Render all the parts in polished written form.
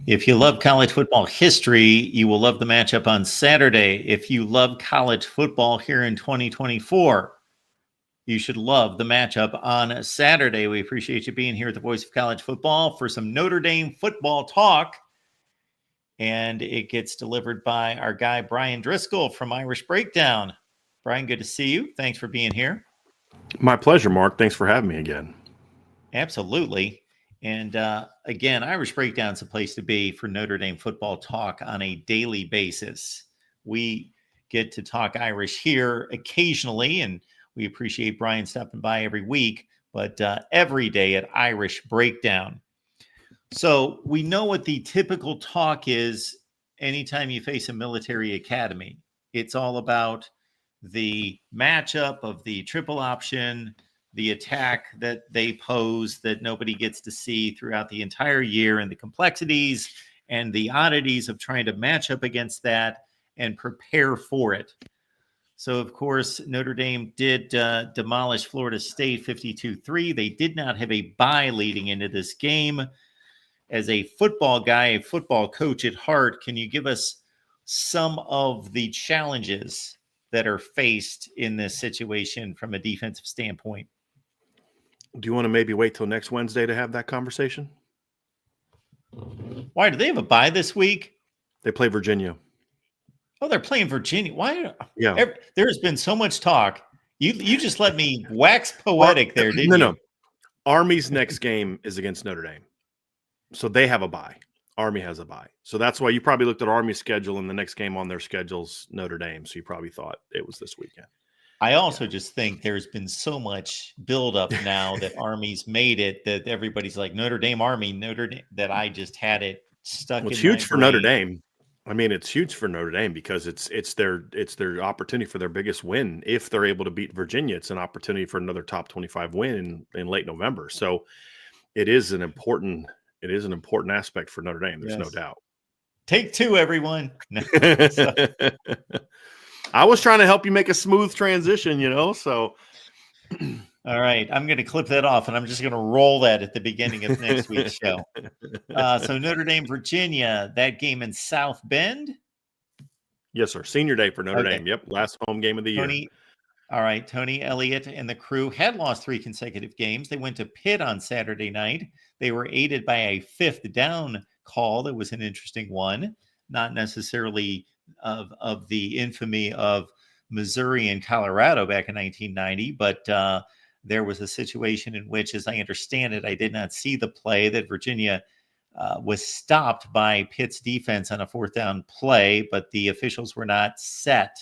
If you love college football history, you will love the matchup on Saturday. If you love college football here in 2024, you should love the matchup on Saturday. We appreciate you being here at the Voice of College Football for some Notre Dame football talk. And it gets delivered by our guy, Brian Driscoll from Irish Breakdown. Brian, good to see you. Thanks for being here. My pleasure, Mark. Thanks for having me again. Absolutely. And again, Irish Breakdown is a place to be for Notre Dame football talk on a daily basis. We get to talk Irish here occasionally, and we appreciate Brian stopping by every week, but every day at Irish Breakdown. So we know what the typical talk is anytime you face a military academy. It's all about the matchup of the triple option, the attack that they pose that nobody gets to see throughout the entire year, and the complexities and the oddities of trying to match up against that and prepare for it. So, of course, Notre Dame did demolish Florida State 52-3. They did not have a bye leading into this game. As a football guy, a football coach at heart, can you give us some of the challenges that are faced in this situation from a defensive standpoint? Do you want to maybe wait till next Wednesday to have that conversation? Why, do they have a bye this week? They play Virginia. Oh, they're playing Virginia. Why? Yeah. There's been so much talk. You just let me wax poetic there, didn't you? No. Army's next game is against Notre Dame. So they have a bye. Army has a bye. So that's why you probably looked at Army's schedule, and the next game on their schedule's Notre Dame. So you probably thought it was this weekend. I also just think there's been so much buildup now that Army's made it that everybody's like Notre Dame, Army, Notre Dame, that I just had it stuck. It's huge for Notre Dame. I mean, it's huge for Notre Dame because it's their opportunity for their biggest win. If they're able to beat Virginia, it's an opportunity for another top 25 win in late November. So it is an important aspect for Notre Dame. There's no doubt. Take two, everyone. I was trying to help you make a smooth transition, so. All right. I'm going to clip that off, and I'm just going to roll that at the beginning of next week's show. So Notre Dame, Virginia, that game in South Bend? Yes, sir. Senior day for Notre Dame. Yep. Last home game of the year. All right. Tony Elliott and the crew had lost 3 consecutive games. They went to Pitt on Saturday night. They were aided by a 5th down call. That was an interesting one, not necessarily of the infamy of Missouri and Colorado back in 1990, but there was a situation in which, as I understand it, I did not see the play, that Virginia was stopped by Pitt's defense on a 4th down play, but the officials were not set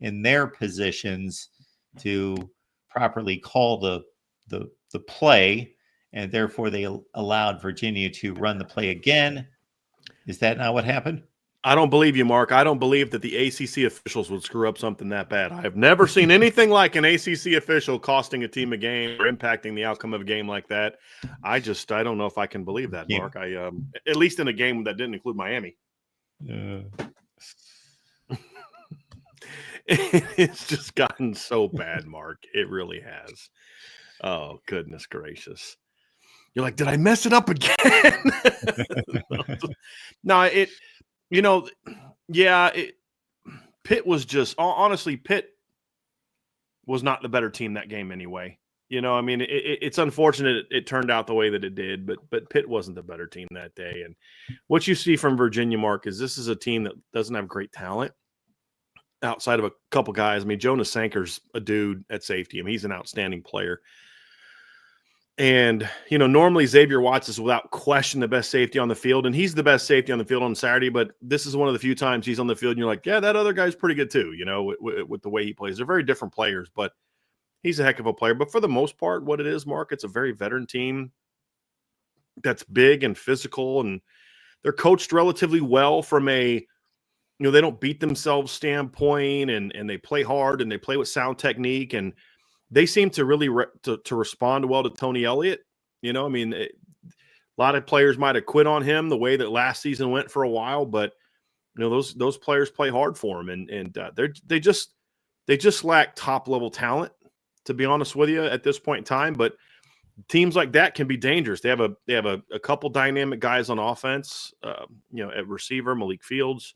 in their positions to properly call the play, and therefore they allowed Virginia to run the play again. Is that not what happened? I don't believe you, Mark. I don't believe that the ACC officials would screw up something that bad. I have never seen anything like an ACC official costing a team a game or impacting the outcome of a game like that. I don't know if I can believe that, Mark. At least in a game that didn't include Miami. It's just gotten so bad, Mark. It really has. Oh, goodness gracious. You're like, did I mess it up again? No, Pitt was just, honestly, Pitt was not the better team that game anyway. I mean, it's unfortunate it turned out the way that it did, but Pitt wasn't the better team that day. And what you see from Virginia, Mark, is this is a team that doesn't have great talent outside of a couple guys. I mean, Jonas Sanker's a dude at safety. I mean, he's an outstanding player. And, normally Xavier Watts is without question the best safety on the field, and he's the best safety on the field on Saturday, but this is one of the few times he's on the field and you're like, yeah, that other guy's pretty good too, with the way he plays. They're very different players, but he's a heck of a player. But for the most part, what it is, Mark, it's a very veteran team that's big and physical, and they're coached relatively well from a, they don't beat themselves standpoint, and they play hard and they play with sound technique, and they seem to really to respond well to Tony Elliott. I mean, a lot of players might have quit on him the way that last season went for a while, but those players play hard for him, and they just lack top level talent, to be honest with you, at this point in time. But teams like that can be dangerous. They have a couple dynamic guys on offense, at receiver, Malachi Fields,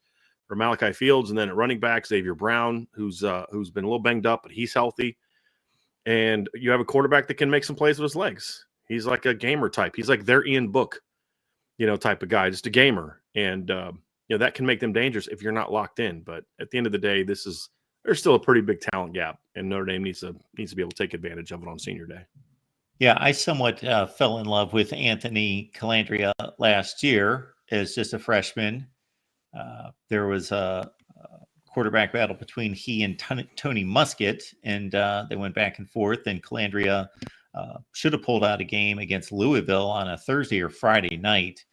and then at running back, Xavier Brown, who's been a little banged up, but he's healthy. And you have a quarterback that can make some plays with his legs. He's like a gamer type. He's like their Ian Book, type of guy, just a gamer. And, that can make them dangerous if you're not locked in. But at the end of the day, there's still a pretty big talent gap, and Notre Dame needs to be able to take advantage of it on senior day. Yeah, I somewhat fell in love with Anthony Calandria last year as just a freshman. There was a quarterback battle between he and Tony Muskett, and they went back and forth, and Calandria should have pulled out a game against Louisville on a Thursday or Friday night,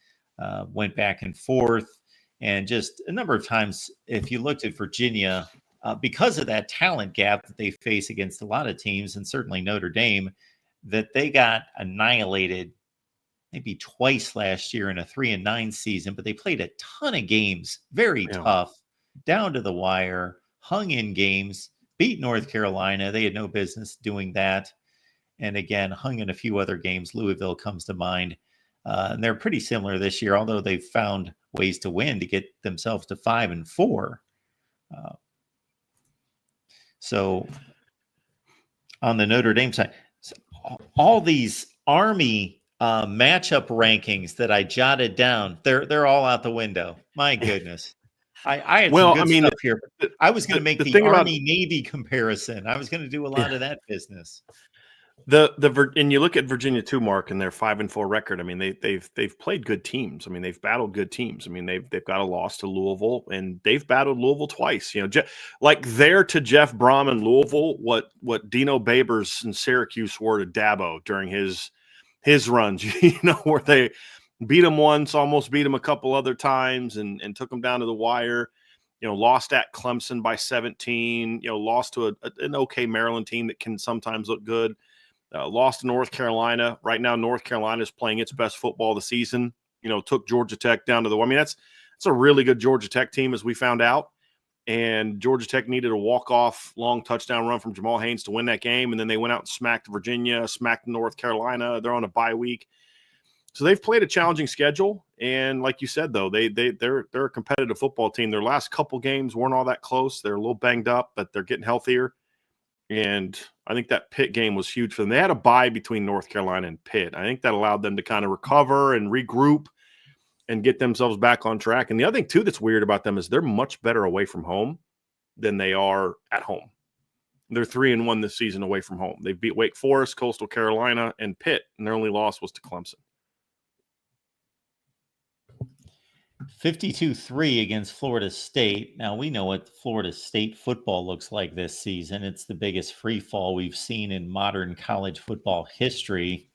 went back and forth, and just a number of times, if you looked at Virginia, because of that talent gap that they face against a lot of teams, and certainly Notre Dame, that they got annihilated maybe twice last year in a 3-9 season, but they played a ton of games, very tough, down to the wire, hung in games, beat North Carolina. They had no business doing that. And again, hung in a few other games. Louisville comes to mind. And they're pretty similar this year, although they've found ways to win to get themselves to 5-4. So on the Notre Dame side, all these Army matchup rankings that I jotted down, they're all out the window. My goodness. I had some good stuff here. I was going to make the Army-Navy comparison. I was going to do a lot of that business. And you look at Virginia too, Mark, and their 5-4 record. I mean, they've played good teams. I mean, they've battled good teams. I mean, they've got a loss to Louisville, and they've battled Louisville twice. Like there to Jeff Brom in Louisville, what Dino Babers in Syracuse were to Dabo during his runs. Where they beat him once, almost beat him a couple other times, and took him down to the wire. Lost at Clemson by 17. Lost to an okay Maryland team that can sometimes look good. Lost to North Carolina. Right now, North Carolina is playing its best football of the season. Took Georgia Tech down to the – I mean, that's a really good Georgia Tech team, as we found out. And Georgia Tech needed a walk-off long touchdown run from Jamal Haynes to win that game. And then they went out and smacked Virginia, smacked North Carolina. They're on a bye week. So they've played a challenging schedule. And like you said, though, they're a competitive football team. Their last couple games weren't all that close. They're a little banged up, but they're getting healthier. And I think that Pitt game was huge for them. They had a bye between North Carolina and Pitt. I think that allowed them to kind of recover and regroup and get themselves back on track. And the other thing, too, that's weird about them is they're much better away from home than they are at home. They're 3-1 this season away from home. They beat Wake Forest, Coastal Carolina, and Pitt, and their only loss was to Clemson. 52-3 against Florida State. Now, we know what Florida State football looks like this season. It's the biggest free fall we've seen in modern college football history.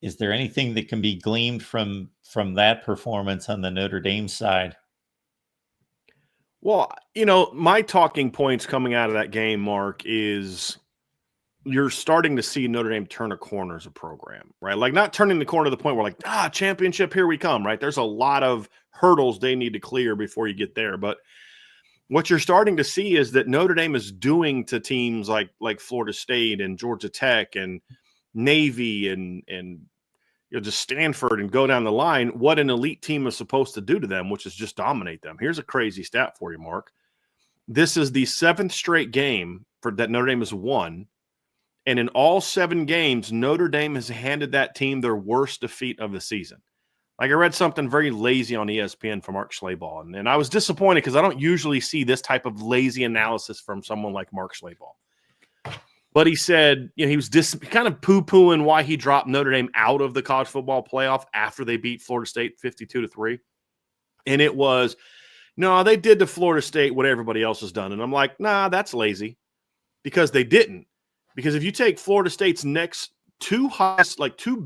Is there anything that can be gleaned from that performance on the Notre Dame side? Well, my talking points coming out of that game, Mark, is you're starting to see Notre Dame turn a corner as a program, right? Like not turning the corner to the point where championship, here we come, right? There's a lot of hurdles they need to clear before you get there. But what you're starting to see is that Notre Dame is doing to teams like Florida State and Georgia Tech and Navy and just Stanford and go down the line, what an elite team is supposed to do to them, which is just dominate them. Here's a crazy stat for you, Mark. This is the 7th straight game that Notre Dame has won. And in all 7 games, Notre Dame has handed that team their worst defeat of the season. Like I read something very lazy on ESPN from Mark Schlabach, and I was disappointed because I don't usually see this type of lazy analysis from someone like Mark Schlabach. But he said, he was kind of poo-pooing why he dropped Notre Dame out of the college football playoff after they beat Florida State 52-3. And it was, no, they did to Florida State what everybody else has done. And I'm like, nah, that's lazy because they didn't. Because if you take Florida State's next two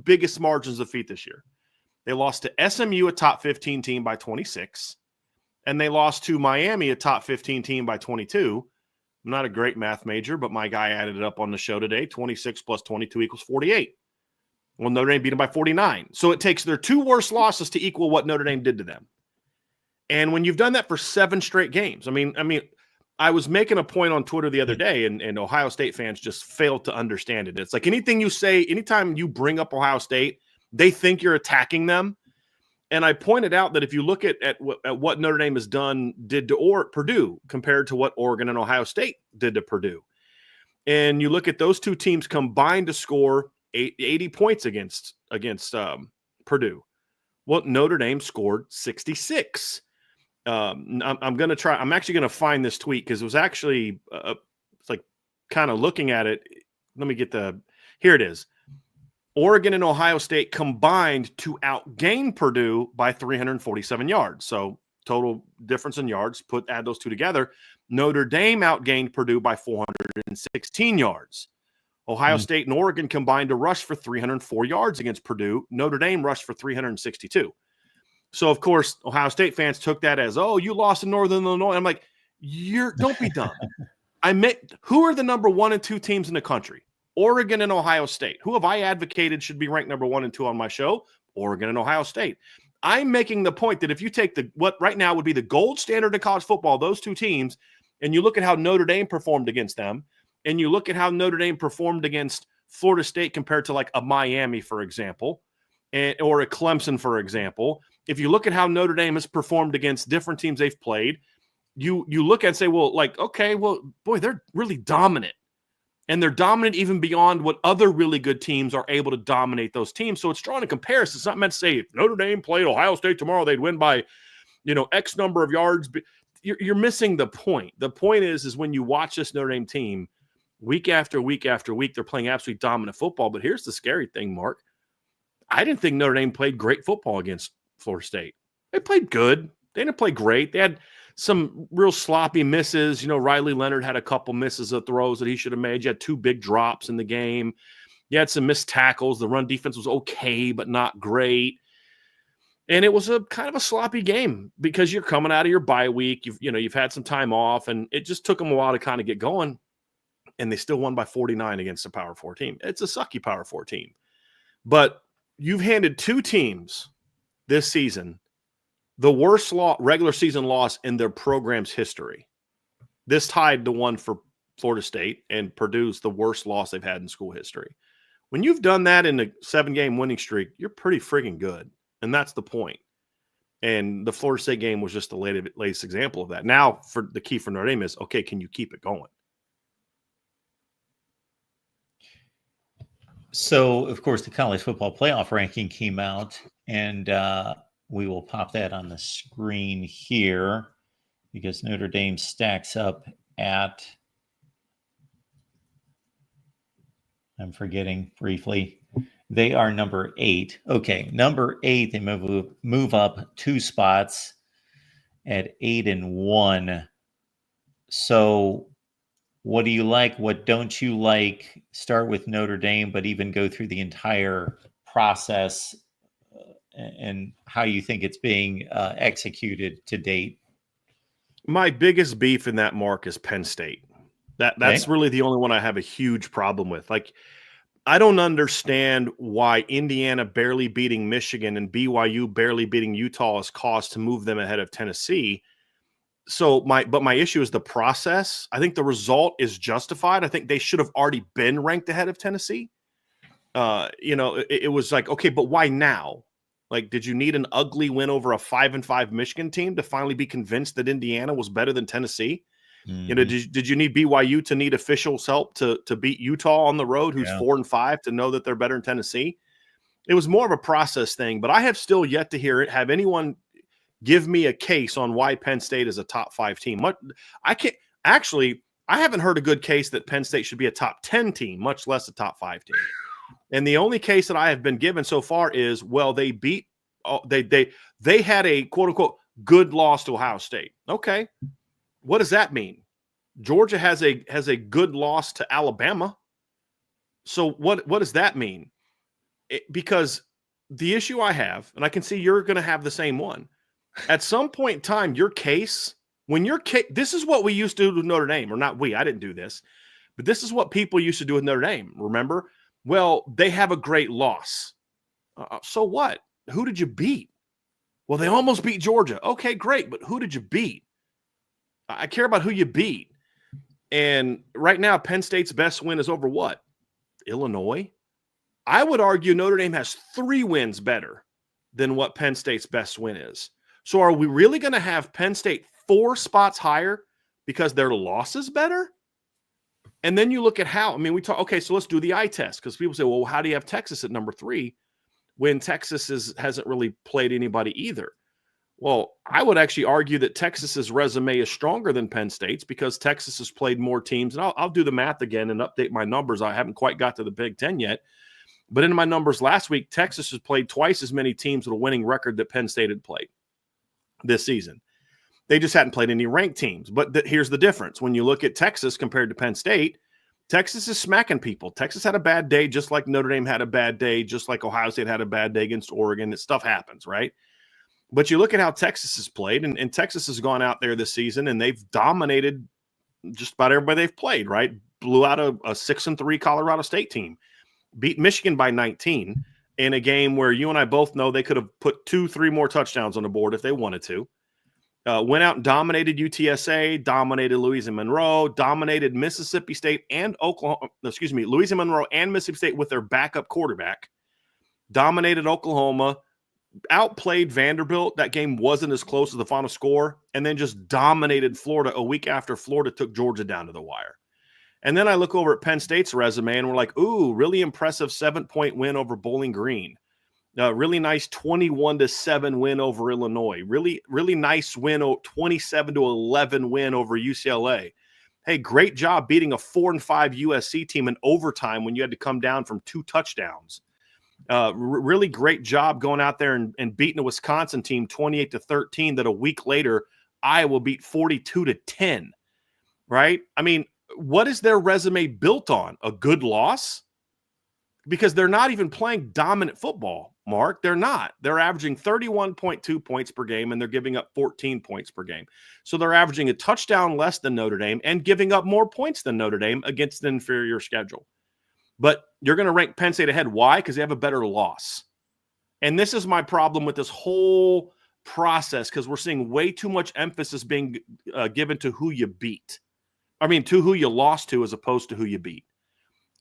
biggest margins of defeat this year, they lost to SMU, a top 15 team, by 26, and they lost to Miami, a top 15 team, by 22. I'm not a great math major, but my guy added it up on the show today. 26 plus 22 equals 48. Well, Notre Dame beat them by 49. So it takes their 2 worst losses to equal what Notre Dame did to them. And when you've done that for 7 straight games, I mean, I was making a point on Twitter the other day, and Ohio State fans just failed to understand it. It's like anything you say, anytime you bring up Ohio State, they think you're attacking them. And I pointed out that if you look at what Notre Dame did to Purdue compared to what Oregon and Ohio State did to Purdue, and you look at those two teams combined to score 80 points against Purdue. Well, Notre Dame scored 66. I'm actually going to find this tweet because it was actually it's like kind of looking at it. Let me get here it is. Oregon and Ohio State combined to outgain Purdue by 347 yards. So total difference in yards, add those two together. Notre Dame outgained Purdue by 416 yards. Ohio State and Oregon combined to rush for 304 yards against Purdue. Notre Dame rushed for 362. So, of course, Ohio State fans took that as, oh, you lost in Northern Illinois. I'm like, don't be dumb. Who are the number 1 and 2 teams in the country? Oregon and Ohio State. Who have I advocated should be ranked number 1 and 2 on my show? Oregon and Ohio State. I'm making the point that if you take what right now would be the gold standard of college football, those two teams, and you look at how Notre Dame performed against them, and you look at how Notre Dame performed against Florida State compared to like a Miami, for example, or a Clemson, for example, if you look at how Notre Dame has performed against different teams they've played, you look and say, well, like, okay, well, boy, they're really dominant. And they're dominant even beyond what other really good teams are able to dominate those teams. So it's drawing a comparison. It's not meant to say if Notre Dame played Ohio State tomorrow, they'd win by, X number of yards. You're missing the point. The point is when you watch this Notre Dame team week after week after week, they're playing absolutely dominant football. But here's the scary thing, Mark. I didn't think Notre Dame played great football against Florida State. They played good. They didn't play great. They had some real sloppy misses. Riley Leonard had a couple misses of throws that he should have made. You had 2 big drops in the game. You had some missed tackles. The run defense was okay, but not great. And it was a kind of a sloppy game because you're coming out of your bye week. You've had some time off, and it just took them a while to kind of get going. And they still won by 49 against a Power 4 team. It's a sucky Power 4 team. But you've handed 2 teams this season the worst regular season loss in their program's history. This tied the one for Florida State, and Purdue's the worst loss they've had in school history. When you've done that in a 7-game winning streak, you're pretty friggin' good, and that's the point. And the Florida State game was just the latest example of that. Now, for the key for Notre Dame is, okay, can you keep it going? So, of course, the college football playoff ranking came out, and we will pop that on the screen here because Notre Dame stacks up at, I'm forgetting briefly, they are number 8. Okay, number 8, they move up 2 spots at 8-1. So what do you like? What don't you like? Start with Notre Dame, but even go through the entire process and how you think it's being executed to date. My biggest beef in that, Mark, is Penn State. That's really the only one I have a huge problem with. Like, I don't understand why Indiana barely beating Michigan and BYU barely beating Utah is cause to move them ahead of Tennessee. So my issue is the process. I think the result is justified. I think they should have already been ranked ahead of Tennessee. It was like, okay, but why now? Like, did you need an ugly win over a 5-5 Michigan team to finally be convinced that Indiana was better than Tennessee? Mm-hmm. Did you need BYU to need officials' help to beat Utah on the road, who's 4-5, to know that they're better than Tennessee? It was more of a process thing, but I have still yet to have anyone give me a case on why Penn State is a top 5 team. I haven't heard a good case that Penn State should be a top 10 team, much less a top 5 team. And the only case that I have been given so far is, well, they had a quote unquote good loss to Ohio State. Okay. What does that mean? Georgia has a good loss to Alabama. So what does that mean? Because the issue I have, and I can see you're going to have the same one, at some point in time, this is what we used to do with Notre Dame, or not we, I didn't do this, but this is what people used to do with Notre Dame. Remember? Well, they have a great loss. So what? Who did you beat? Well, they almost beat Georgia. Okay, great. But who did you beat? I care about who you beat. And right now, Penn State's best win is over what? Illinois? I would argue Notre Dame has 3 wins better than what Penn State's best win is. So are we really going to have Penn State 4 spots higher because their loss is better? And then you look at how, I mean, we talk, okay, so let's do the eye test, because people say, well, how do you have Texas at number 3 when Texas hasn't really played anybody either? Well, I would actually argue that Texas's resume is stronger than Penn State's because Texas has played more teams. And I'll do the math again and update my numbers. I haven't quite got to the Big Ten yet. But in my numbers last week, Texas has played twice as many teams with a winning record that Penn State had played this season. They just hadn't played any ranked teams. But here's the difference. When you look at Texas compared to Penn State, Texas is smacking people. Texas had a bad day just like Notre Dame had a bad day, just like Ohio State had a bad day against Oregon. That stuff happens, right? But you look at how Texas has played, and Texas has gone out there this season, and they've dominated just about everybody they've played, right? Blew out a 6-3 Colorado State team, beat Michigan by 19 in a game where you and I both know they could have put 2-3 more touchdowns on the board if they wanted to. Went out and dominated UTSA, dominated Louisiana Monroe, dominated Mississippi State and Louisiana Monroe and Mississippi State with their backup quarterback, dominated Oklahoma, outplayed Vanderbilt. That game wasn't as close as the final score, and then just dominated Florida a week after Florida took Georgia down to the wire. And then I look over at Penn State's resume, and we're like, ooh, really impressive 7-point win over Bowling Green. Really nice 21-7 win over Illinois. Really, really nice win, 27-11 win over UCLA. Hey, great job beating a 4-5 USC team in overtime when you had to come down from 2 touchdowns. Really great job going out there and beating a Wisconsin team 28-13 that a week later Iowa beat 42-10, right? I mean, what is their resume built on? A good loss? Because they're not even playing dominant football, Mark. They're not. They're averaging 31.2 points per game, and they're giving up 14 points per game. So they're averaging a touchdown less than Notre Dame and giving up more points than Notre Dame against an inferior schedule. But you're going to rank Penn State ahead. Why? Because they have a better loss. And this is my problem with this whole process, because we're seeing way too much emphasis being given to who you beat. I mean, to who you lost to as opposed to who you beat.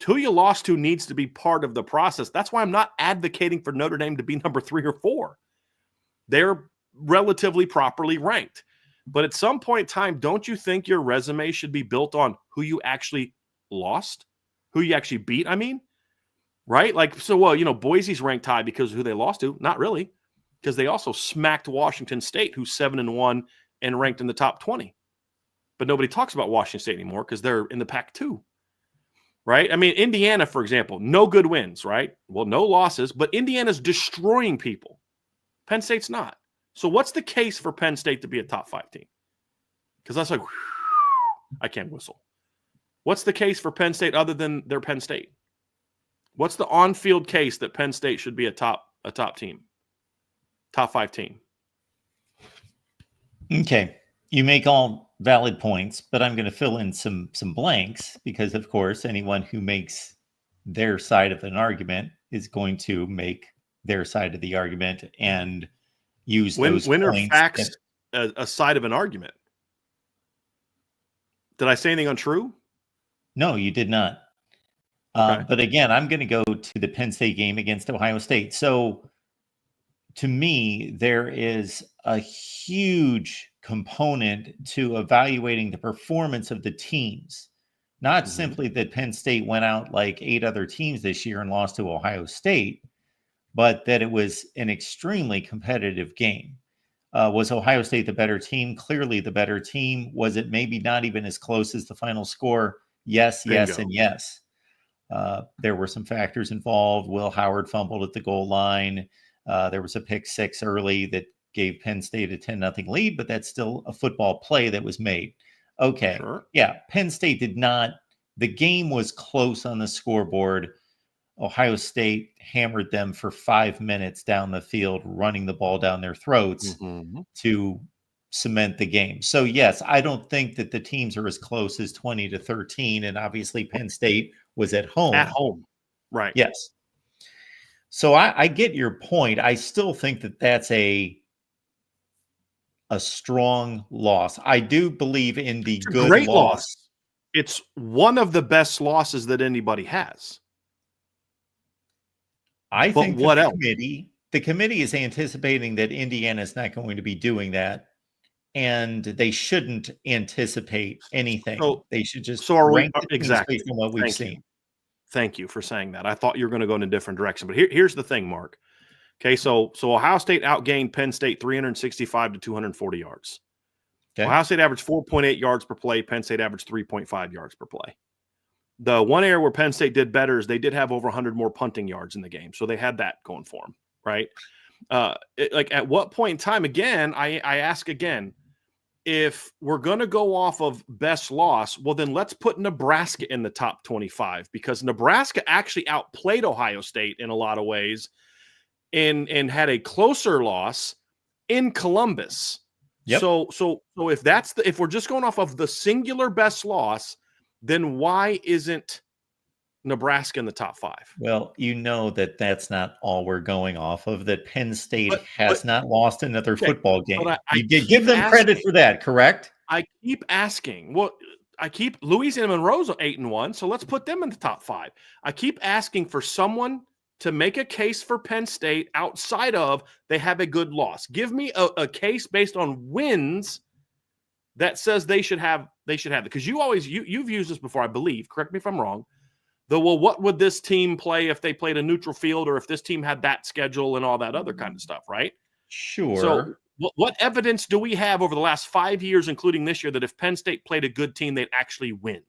Who you lost to needs to be part of the process. That's why I'm not advocating for Notre Dame to be number 3 or 4. They're relatively properly ranked. But at some point in time, don't you think your resume should be built on who you actually lost? Who you actually beat, I mean? Right? Like, so, well, you know, Boise's ranked high because of who they lost to. Not really. Because they also smacked Washington State, who's 7-1 and ranked in the top 20. But nobody talks about Washington State anymore because they're in the Pac-2. Right? I mean, Indiana, for example, no good wins, right? Well, no losses, but Indiana's destroying people. Penn State's not. So what's the case for Penn State to be a top 5 team? Because that's like, I can't whistle. What's the case for Penn State other than their Penn State? What's the on-field case that Penn State should be a top team, top 5 team? Okay. You make all valid points, but I'm going to fill in some blanks because, of course, anyone who makes their side of an argument is going to make their side of the argument and use those when points. Are facts a side of an argument? Did I say anything untrue? No, you did not. Okay. But again, I'm going to go to the Penn State game against Ohio State. So to me, there is a huge component to evaluating the performance of the teams. Not simply that Penn State went out like 8 other teams this year and lost to Ohio State, but that it was an extremely competitive game. Was Ohio State the better team? Clearly the better team. Was it maybe not even as close as the final score? Yes, yes, and yes. There were some factors involved. Will Howard fumbled at the goal line. There was a pick 6 early that gave Penn State a 10-0 lead, but that's still a football play that was made. Okay. Sure. Yeah. Penn State did not. The game was close on the scoreboard. Ohio State hammered them for 5 minutes down the field, running the ball down their throats to cement the game. So, yes, I don't think that the teams are as close as 20-13. And obviously Penn State was at home. At home. Right. Yes. So I get your point. I still think that that's a a strong loss. I do believe in the It's a good great loss. loss. It's one of the best losses that anybody has. I But think that what else? the committee is anticipating that Indiana is not going to be doing that, and they shouldn't anticipate anything. So, They should just so are we rank the teams exactly? based on what we've Thank you. seen. Thank you for saying that. I thought you were going to go in a different direction, but here's the thing, Mark. Okay, so Ohio State outgained Penn State 365 to 240 yards. Okay. Ohio State averaged 4.8 yards per play. Penn State averaged 3.5 yards per play. The one area where Penn State did better is they did have over 100 more punting yards in the game, so they had that going for them, right? Like at what point in time? Again, I ask again. If we're going to go off of best loss, well, then let's put Nebraska in the top 25 because Nebraska actually outplayed Ohio State in a lot of ways and had a closer loss in Columbus. Yep. So if we're just going off of the singular best loss, then why isn't Nebraska in the top 5? Well, you know that that's not all we're going off of, that Penn State But has not lost another okay, football game. but I You did keep give them credit for that, correct? I keep asking. Well, I keep Louisiana Monroe's 8-1, so let's put them in the top 5. I keep asking for someone to make a case for Penn State outside of they have a good loss. Give me a case based on wins that says they should have it. Because you've used this before, I believe. Correct me if I'm wrong. Well, what would this team play if they played a neutral field or if this team had that schedule and all that other kind of stuff, right? Sure. So what evidence do we have over the last 5 years, including this year, that if Penn State played a good team, they'd actually win?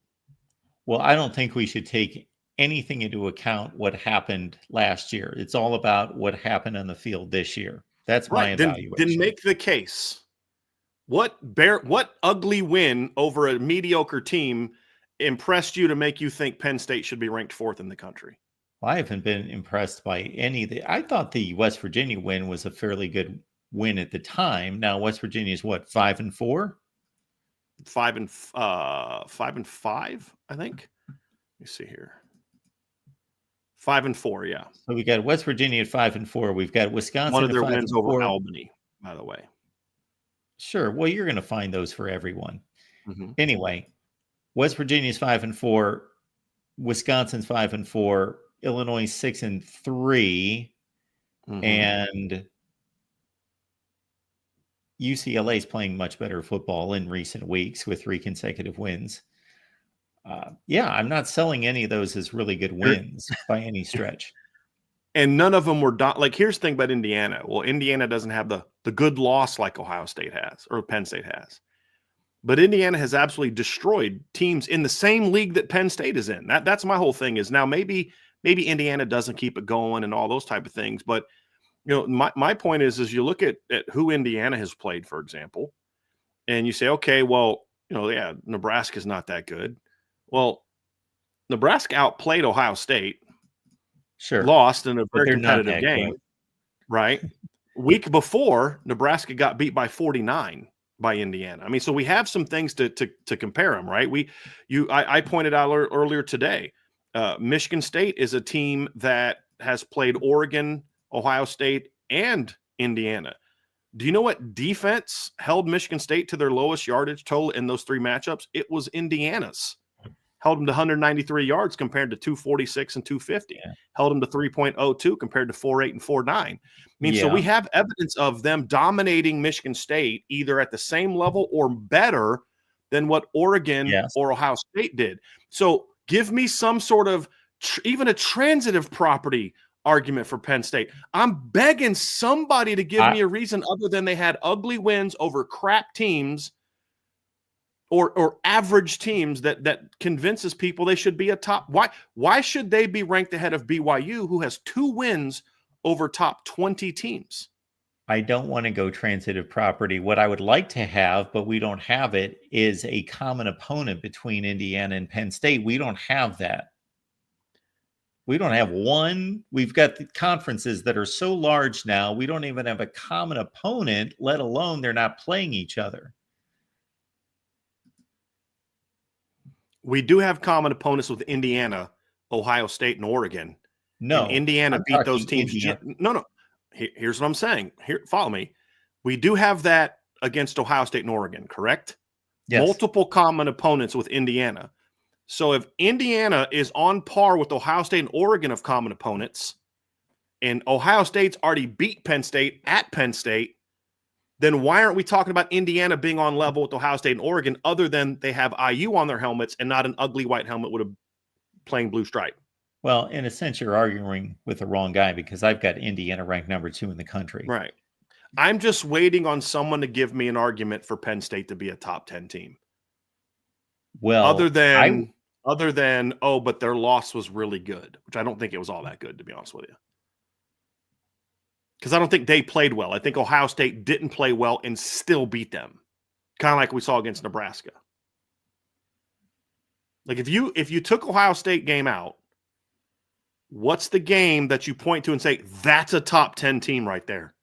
Well, I don't think we should take anything into account what happened last year. It's all about what happened on the field this year. That's my evaluation. Then make the case. What ugly win over a mediocre team impressed you to make you think Penn State should be ranked 4th in the country? Well, I haven't been impressed by any of the. I thought the West Virginia win was a fairly good win at the time. Now West Virginia is what, 5-4? 5-5, I think. Let me see here. 5-4, yeah. So we got West Virginia at 5-4. We've got Wisconsin. One of their at wins 5-4. over Albany, by the way. Sure. Well, you're going to find those for everyone. Mm-hmm. Anyway, West Virginia's 5-4, Wisconsin's 5-4, Illinois 6-3, Mm-hmm. and UCLA is playing much better football in recent weeks with 3 consecutive wins. Yeah, I'm not selling any of those as really good wins by any stretch. And none of them were like. Here's the thing about Indiana. Well, Indiana doesn't have the good loss like Ohio State has or Penn State has. But Indiana has absolutely destroyed teams in the same league that Penn State is in. That's my whole thing is now maybe Indiana doesn't keep it going and all those type of things. But, my point is you look at who Indiana has played, for example, and you say, okay, well, yeah, Nebraska's not that good. Well, Nebraska outplayed Ohio State. Sure. Lost in a very competitive game. Good. Right. Week before, Nebraska got beat by 49 by Indiana. I mean, so we have some things to compare them, right? I pointed out earlier today, Michigan State is a team that has played Oregon, Ohio State, and Indiana. Do you know what defense held Michigan State to their lowest yardage total in those 3 matchups? It was Indiana's. Held them to 193 yards compared to 246 and 250. Yeah. Held them to 3.02 compared to 4.8 and 4.9. I mean, so we have evidence of them dominating Michigan State either at the same level or better than what Oregon or Ohio State did. So give me some sort of even a transitive property argument for Penn State. I'm begging somebody to give me a reason other than they had ugly wins over crap teams or average teams that convinces people they should be a top. Why should they be ranked ahead of BYU, who has 2 wins over top 20 teams? I don't want to go transitive property. What I would like to have, but we don't have it, is a common opponent between Indiana and Penn State. We don't have that. We don't have one. We've got the conferences that are so large now, we don't even have a common opponent, let alone they're not playing each other. We do have common opponents with Indiana, Ohio State, and Oregon. No, and Indiana beat those teams. No. Here's what I'm saying. Here, follow me. We do have that against Ohio State and Oregon, correct? Yes. Multiple common opponents with Indiana. So if Indiana is on par with Ohio State and Oregon of common opponents, and Ohio State's already beat Penn State at Penn State, then why aren't we talking about Indiana being on level with Ohio State and Oregon other than they have IU on their helmets and not an ugly white helmet with a plain blue stripe? Well, in a sense, you're arguing with the wrong guy because I've got Indiana ranked number 2 in the country. Right. I'm just waiting on someone to give me an argument for Penn State to be a top 10 team. Well, other than, oh, but their loss was really good, which I don't think it was all that good, to be honest with you. Because I don't think they played well. I think Ohio State didn't play well and still beat them. Kind of like we saw against Nebraska. Like if you took Ohio State game out, what's the game that you point to and say, that's a top 10 team right there?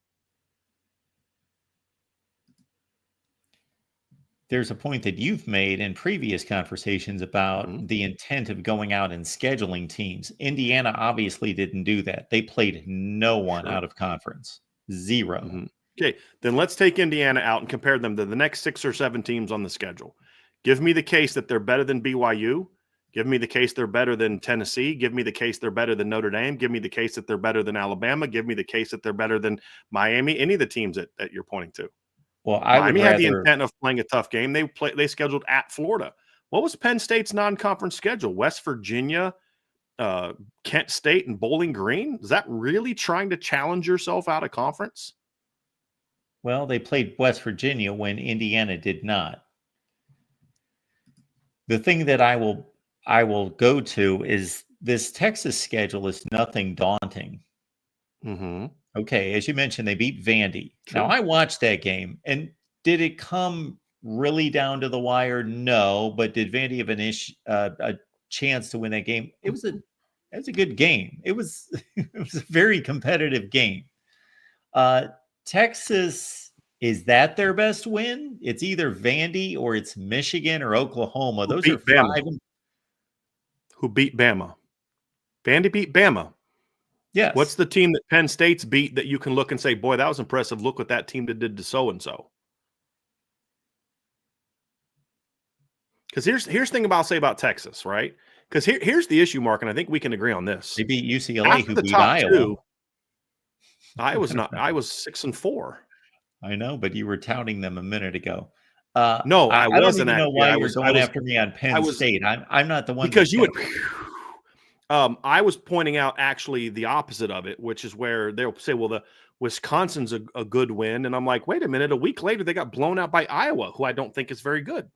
There's a point that you've made in previous conversations about the intent of going out and scheduling teams. Indiana obviously didn't do that. They played no one out of conference. 0. Okay, then let's take Indiana out and compare them to the next 6 or 7 teams on the schedule. Give me the case that they're better than BYU. Give me the case they're better than Tennessee. Give me the case they're better than Notre Dame. Give me the case that they're better than Alabama. Give me the case that they're better than Miami. Any of the teams that you're pointing to. Well, Miami had the intent of playing a tough game. They scheduled at Florida. What was Penn State's non-conference schedule? West Virginia, Kent State, and Bowling Green? Is that really trying to challenge yourself out of conference? Well, they played West Virginia when Indiana did not. The thing that I will go to is this Texas schedule is nothing daunting. Okay, as you mentioned, they beat Vandy. True. Now, I watched that game, and did it come really down to the wire? No, but did Vandy have a chance to win that game? It was a good game. It was a very competitive game. Texas, is that their best win? It's either Vandy or it's Michigan or Oklahoma. Those are 5. Who beat Bama? Vandy beat Bama. Yes. What's the team that Penn State's beat that you can look and say, boy, that was impressive. Look what that team did to so-and-so. Because here's the thing I'll say about Texas, right? Because here's the issue, Mark, and I think we can agree on this. They beat UCLA, who beat Iowa. I was 6-4. I know, but you were touting them a minute ago. No, I wasn't. I don't even know why you were going after me on Penn State. I'm not the one. Because you would. I was pointing out actually the opposite of it, which is where they'll say, well, the Wisconsin's a good win. And I'm like, wait a minute, a week later, they got blown out by Iowa, who I don't think is very good.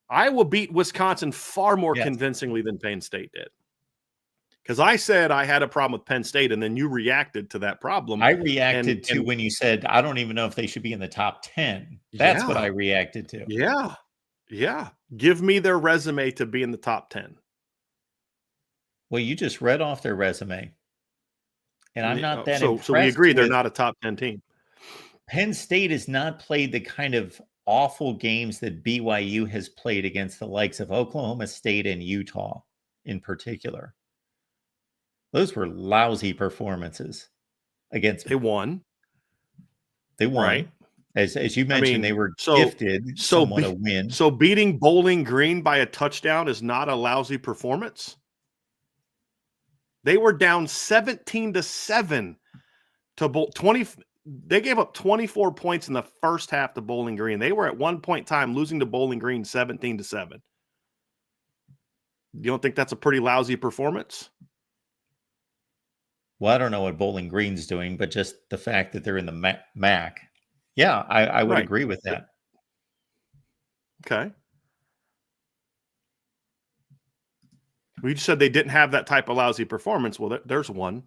Iowa beat Wisconsin far more convincingly than Penn State did. Because I said I had a problem with Penn State, and then you reacted to that problem. I reacted to when you said, I don't even know if they should be in the top 10. That's what I reacted to. Yeah. Yeah. Give me their resume to be in the top 10. Well, you just read off their resume. And I'm not that impressed. So we agree they're not a top 10 team. Penn State has not played the kind of awful games that BYU has played against the likes of Oklahoma State and Utah in particular. Those were lousy performances against. They won. Right. As you mentioned, they were gifted somewhat a win. So beating Bowling Green by a touchdown is not a lousy performance? They were down 17-7 to 20. They gave up 24 points in the first half to Bowling Green. They were at one point in time losing to Bowling Green 17-7. You don't think that's a pretty lousy performance? Well, I don't know what Bowling Green's doing, but just the fact that they're in the MAC. Yeah, I would agree with that. Okay. We just said they didn't have that type of lousy performance. Well, there's one.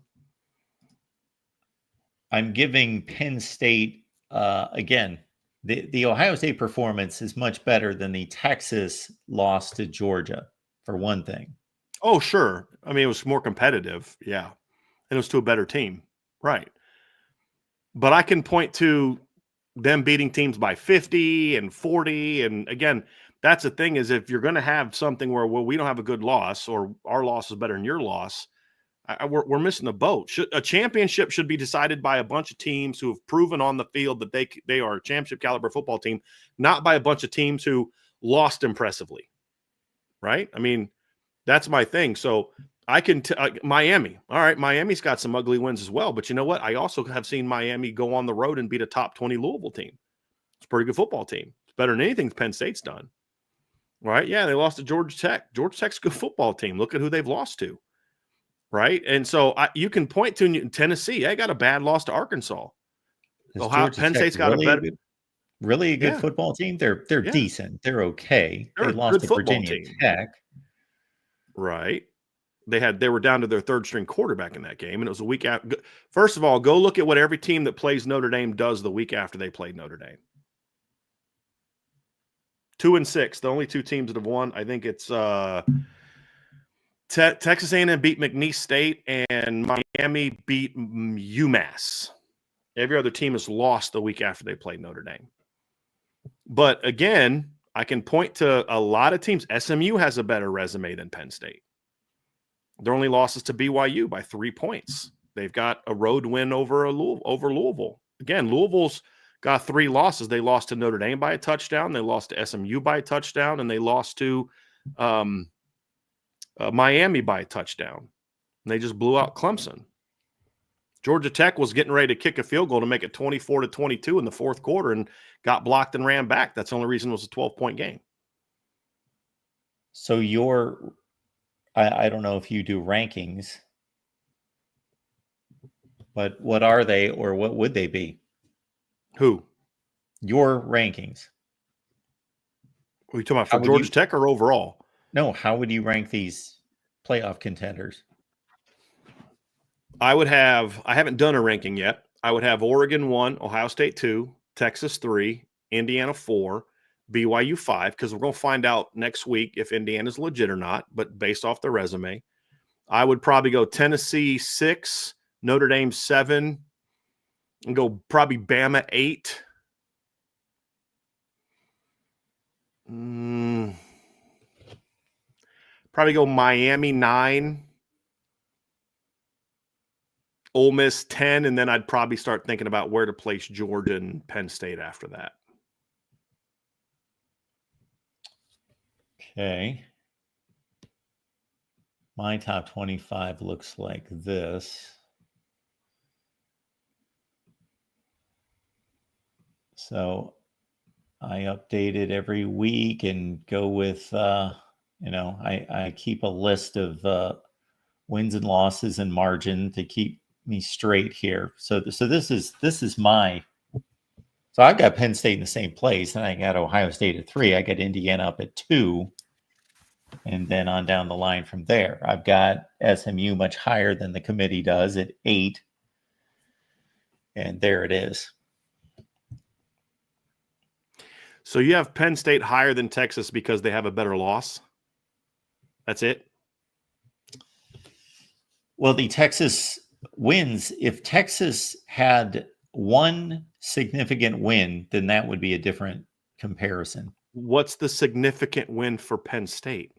I'm giving Penn State, again, the Ohio State performance is much better than the Texas loss to Georgia, for one thing. Oh, sure. I mean, it was more competitive. Yeah. And it was to a better team. Right. But I can point to them beating teams by 50 and 40. And again, that's the thing is if you're going to have something where, well, we don't have a good loss or our loss is better than your loss, We're missing the boat. A championship should be decided by a bunch of teams who have proven on the field that they are a championship caliber football team, not by a bunch of teams who lost impressively. Right? I mean, that's my thing. So I can Miami. All right, Miami's got some ugly wins as well. But you know what? I also have seen Miami go on the road and beat a top 20 Louisville team. It's a pretty good football team. It's better than anything Penn State's done. Right? Yeah, they lost to Georgia Tech. Georgia Tech's a good football team. Look at who they've lost to. Right? And so you can point to Tennessee. They got a bad loss to Arkansas. Penn State's got a better really a good football team. They're decent. They're okay. They lost to Virginia Tech. Right. They were down to their third string quarterback in that game, and it was a week after. First of all, go look at what every team that plays Notre Dame does the week after they played Notre Dame. 2-6, the only two teams that have won. I think it's Texas A&M beat McNeese State, and Miami beat UMass. Every other team has lost the week after they played Notre Dame. But again, I can point to a lot of teams. SMU has a better resume than Penn State. Their only losses to BYU by 3 points. They've got a road win over Louisville. Again, Louisville's got 3 losses. They lost to Notre Dame by a touchdown. They lost to SMU by a touchdown, and they lost to Miami by a touchdown. And they just blew out Clemson. Georgia Tech was getting ready to kick a field goal to make it 24-22 in the fourth quarter and got blocked and ran back. That's the only reason it was a 12-point game. So I don't know if you do rankings, but what are they, or what would they be? Who? Your rankings. Are you talking about for Georgia Tech or overall? No, how would you rank these playoff contenders? I haven't done a ranking yet. I would have Oregon 1, Ohio State 2, Texas 3, Indiana 4, BYU 5, because we're going to find out next week if Indiana's legit or not, but based off the resume. I would probably go Tennessee 6, Notre Dame 7, and go probably Bama 8. Probably go Miami 9. Ole Miss 10, and then I'd probably start thinking about where to place Georgia and Penn State after that. Okay. My top 25 looks like this. So I update it every week and go with, I keep a list of wins and losses and margin to keep me straight here. So this is my. So I've got Penn State in the same place, and I got Ohio State at 3. I got Indiana up at 2, and then on down the line from there. I've got SMU much higher than the committee does at 8, and there it is. So you have Penn State higher than Texas because they have a better loss? That's it? Well, the Texas wins, if Texas had one significant win, then that would be a different comparison. What's the significant win for Penn State?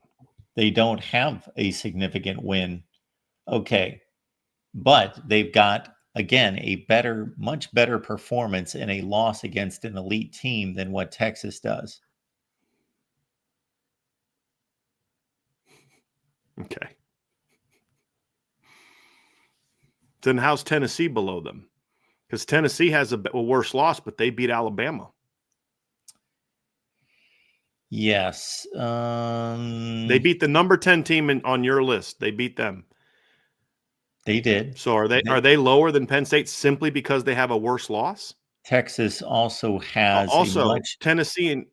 They don't have a significant win. Okay. But they've got, again, much better performance in a loss against an elite team than what Texas does. Okay. Then how's Tennessee below them? Because Tennessee has a worse loss, but they beat Alabama. Yes. They beat the number 10 team on your list. They beat them. They did. So are they lower than Penn State simply because they have a worse loss? Texas also has Tennessee and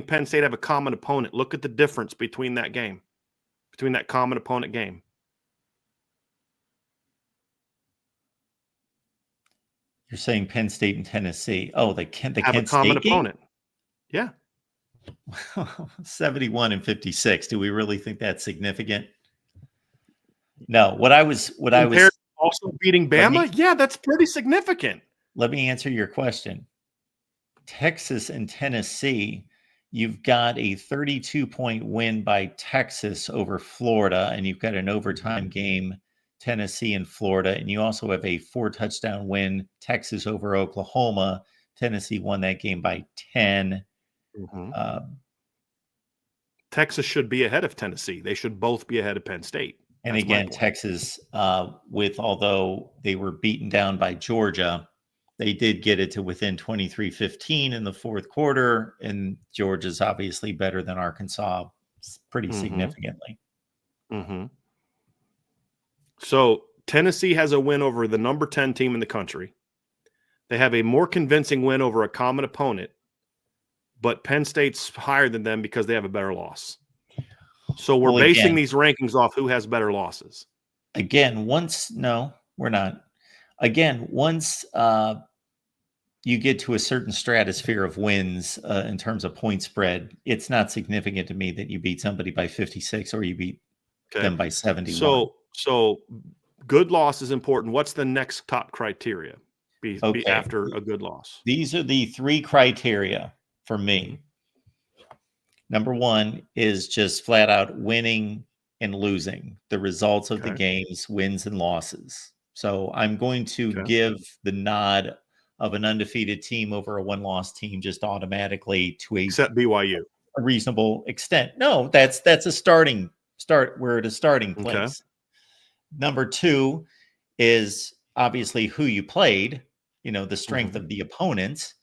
Penn State have a common opponent. Look at the difference between that game, between that common opponent game. You're saying Penn State and Tennessee. Oh, they have a common opponent. Yeah. 71-56. Do we really think that's significant? No. What I was also beating Bama? Yeah, that's pretty significant. Let me answer your question. Texas and Tennessee, you've got a 32-point win by Texas over Florida, and you've got an overtime game Tennessee and Florida, and you also have a 4-touchdown win, Texas over Oklahoma. Tennessee won that game by 10. Texas should be ahead of Tennessee. They should both be ahead of Penn State. And again, Texas, although they were beaten down by Georgia, they did get it to within 23-15 in the fourth quarter, and Georgia's obviously better than Arkansas pretty significantly. So Tennessee has a win over the number 10 team in the country. They have a more convincing win over a common opponent, but Penn State's higher than them because they have a better loss. So we're basing these rankings off who has better losses. No, we're not. Again, once you get to a certain stratosphere of wins in terms of point spread, it's not significant to me that you beat somebody by 56 or you beat them by 71. So good loss is important. What's the next top criteria be after a good loss? These are the 3 criteria for me. Number 1 is just flat out winning and losing, the results of the games, wins and losses. So I'm going to give the nod of an undefeated team over a 1-loss team just automatically to except BYU, a reasonable extent. No, that's a starting. We're at a starting place. Number 2 is obviously who you played, the strength of the opponent.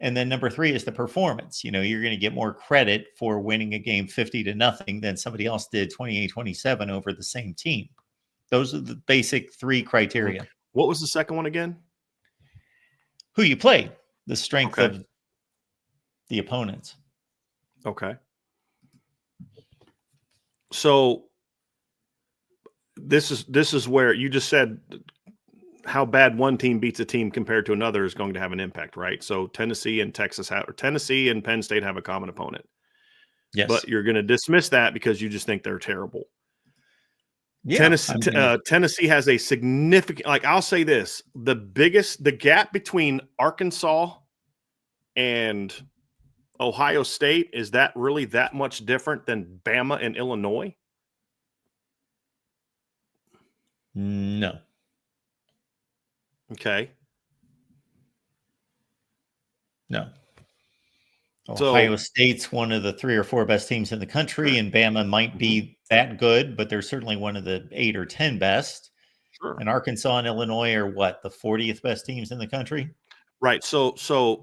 And then number 3 is the performance. You're going to get more credit for winning a game 50-0 than somebody else did 28-27 over the same team. Those are the basic 3 criteria. What was the second one again? Who you played, the strength of the opponents. Okay. So this is where you just said how bad one team beats a team compared to another is going to have an impact, right? So Tennessee and Tennessee and Penn State have a common opponent. Yes. But you're going to dismiss that because you just think they're terrible. Yeah, Tennessee has a significant, I'll say this, the gap between Arkansas and Ohio State, is that really that much different than Bama and Illinois? No. Okay. No. Ohio State's one of the 3 or 4 best teams in the country, and Bama might be that good, but they're certainly one of the 8 or 10 best. Sure. And Arkansas and Illinois are the 40th best teams in the country? Right. So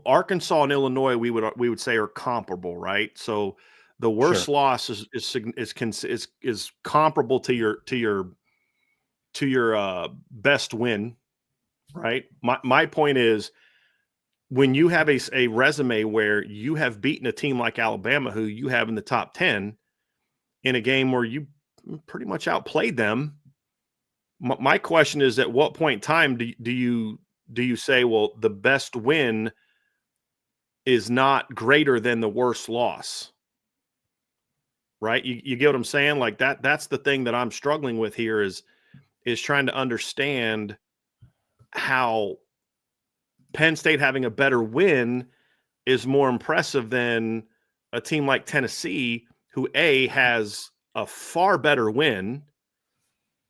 Arkansas and Illinois, we would say are comparable, right? So the worst loss is comparable to your best win, right? My point is, when you have a resume where you have beaten a team like Alabama, who you have in the top 10, in a game where you pretty much outplayed them, my question is, at what point in time do you say, well, the best win is not greater than the worst loss? Right? You get what I'm saying? That's the thing that I'm struggling with here is trying to understand how Penn State having a better win is more impressive than a team like Tennessee, who has a far better win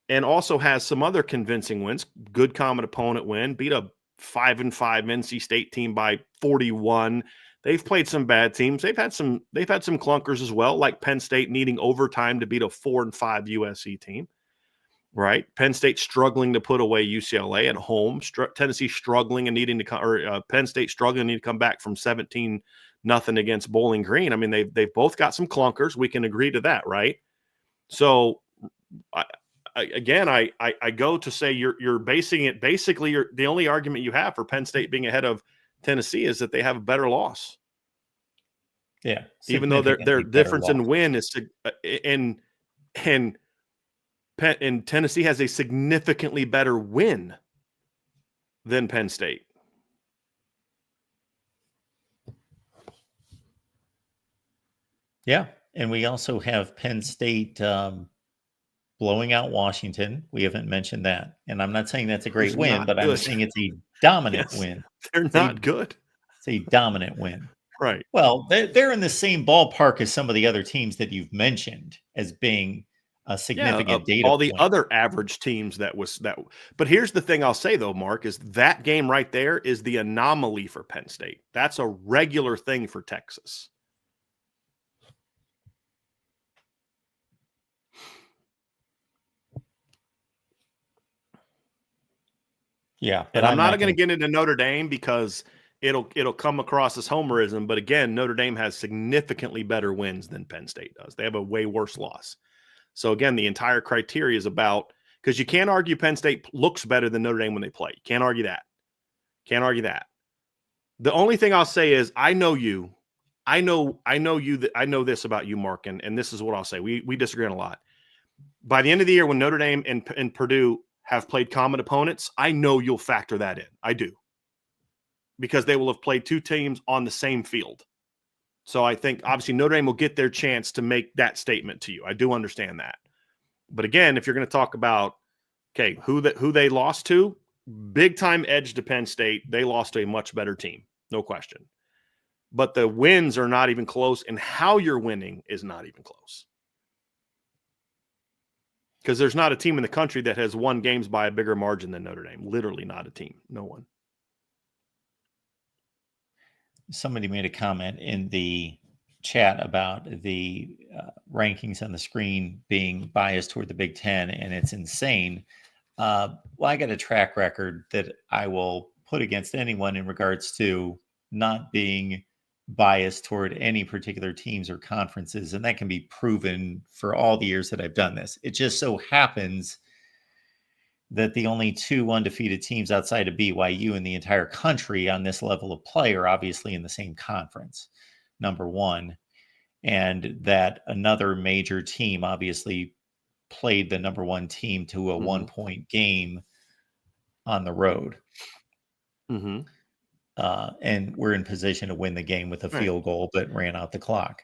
and also has some other convincing wins. Good common opponent win, beat a 5-5 NC State team by 41. They've played some bad teams. They've had some clunkers as well, like Penn State needing overtime to beat a 4-5 USC team. Right, Penn State struggling to put away UCLA at home. Tennessee struggling and needing to Penn State struggling and need to come back from 17-0 against Bowling Green. I mean, they've both got some clunkers. We can agree to that, right? So, I go to say you're basing it basically. The only argument you have for Penn State being ahead of Tennessee is that they have a better loss. Yeah, even though their difference in win is and Tennessee has a significantly better win than Penn State. Yeah, and we also have Penn State blowing out Washington. We haven't mentioned that. And I'm not saying that's a great win, but I'm saying it's a dominant win. They're not good. It's a dominant win. Right. Well, they're in the same ballpark as some of the other teams that you've mentioned as being a significant data all the point. other average teams that. But here's the thing I'll say though, Mark, is that game right there is the anomaly for Penn State. That's a regular thing for Texas. Yeah, And I'm not going to get into Notre Dame because it'll come across as homerism. But again, Notre Dame has significantly better wins than Penn State does. They have a way worse loss. So again, the entire criteria is about, because you can't argue Penn State looks better than Notre Dame when they play. You can't argue that. Can't argue that. The only thing I'll say is I know you. I know you. I know this about you, Mark, and this is what I'll say. We disagree on a lot. By the end of the year, when Notre Dame and Purdue have played common opponents, I know you'll factor that in. I do. Because they will have played two teams on the same field. So I think obviously Notre Dame will get their chance to make that statement to you. I do understand that. But again, if you're going to talk about, okay, who they lost to, big time edge to Penn State, they lost to a much better team. No question. But the wins are not even close, and how you're winning is not even close. Because there's not a team in the country that has won games by a bigger margin than Notre Dame. Literally not a team. No one. Somebody made a comment in the chat about the rankings on the screen being biased toward the Big Ten, and it's insane. Well, I got a track record that I will put against anyone in regards to not being biased toward any particular teams or conferences, and that can be proven for all the years that I've done this. It just so happens that the only two undefeated teams outside of BYU in the entire country on this level of play are obviously in the same conference, number one, and that another major team obviously played the number one team to a 1-point game on the road. And we're in position to win the game with a field goal, but ran out the clock.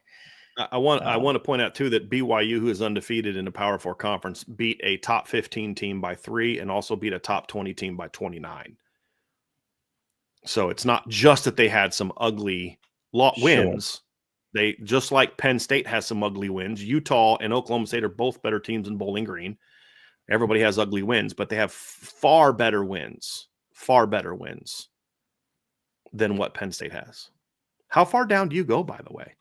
I want to point out too that BYU, who is undefeated in the Power 4 conference, beat a top 15 team by 3 and also beat a top 20 team by 29. So it's not just that they had some ugly wins. They, just like Penn State has some ugly wins. Utah and Oklahoma State are both better teams in Bowling Green. Everybody has ugly wins, but they have far better wins than what Penn State has. How far down do you go, by the way?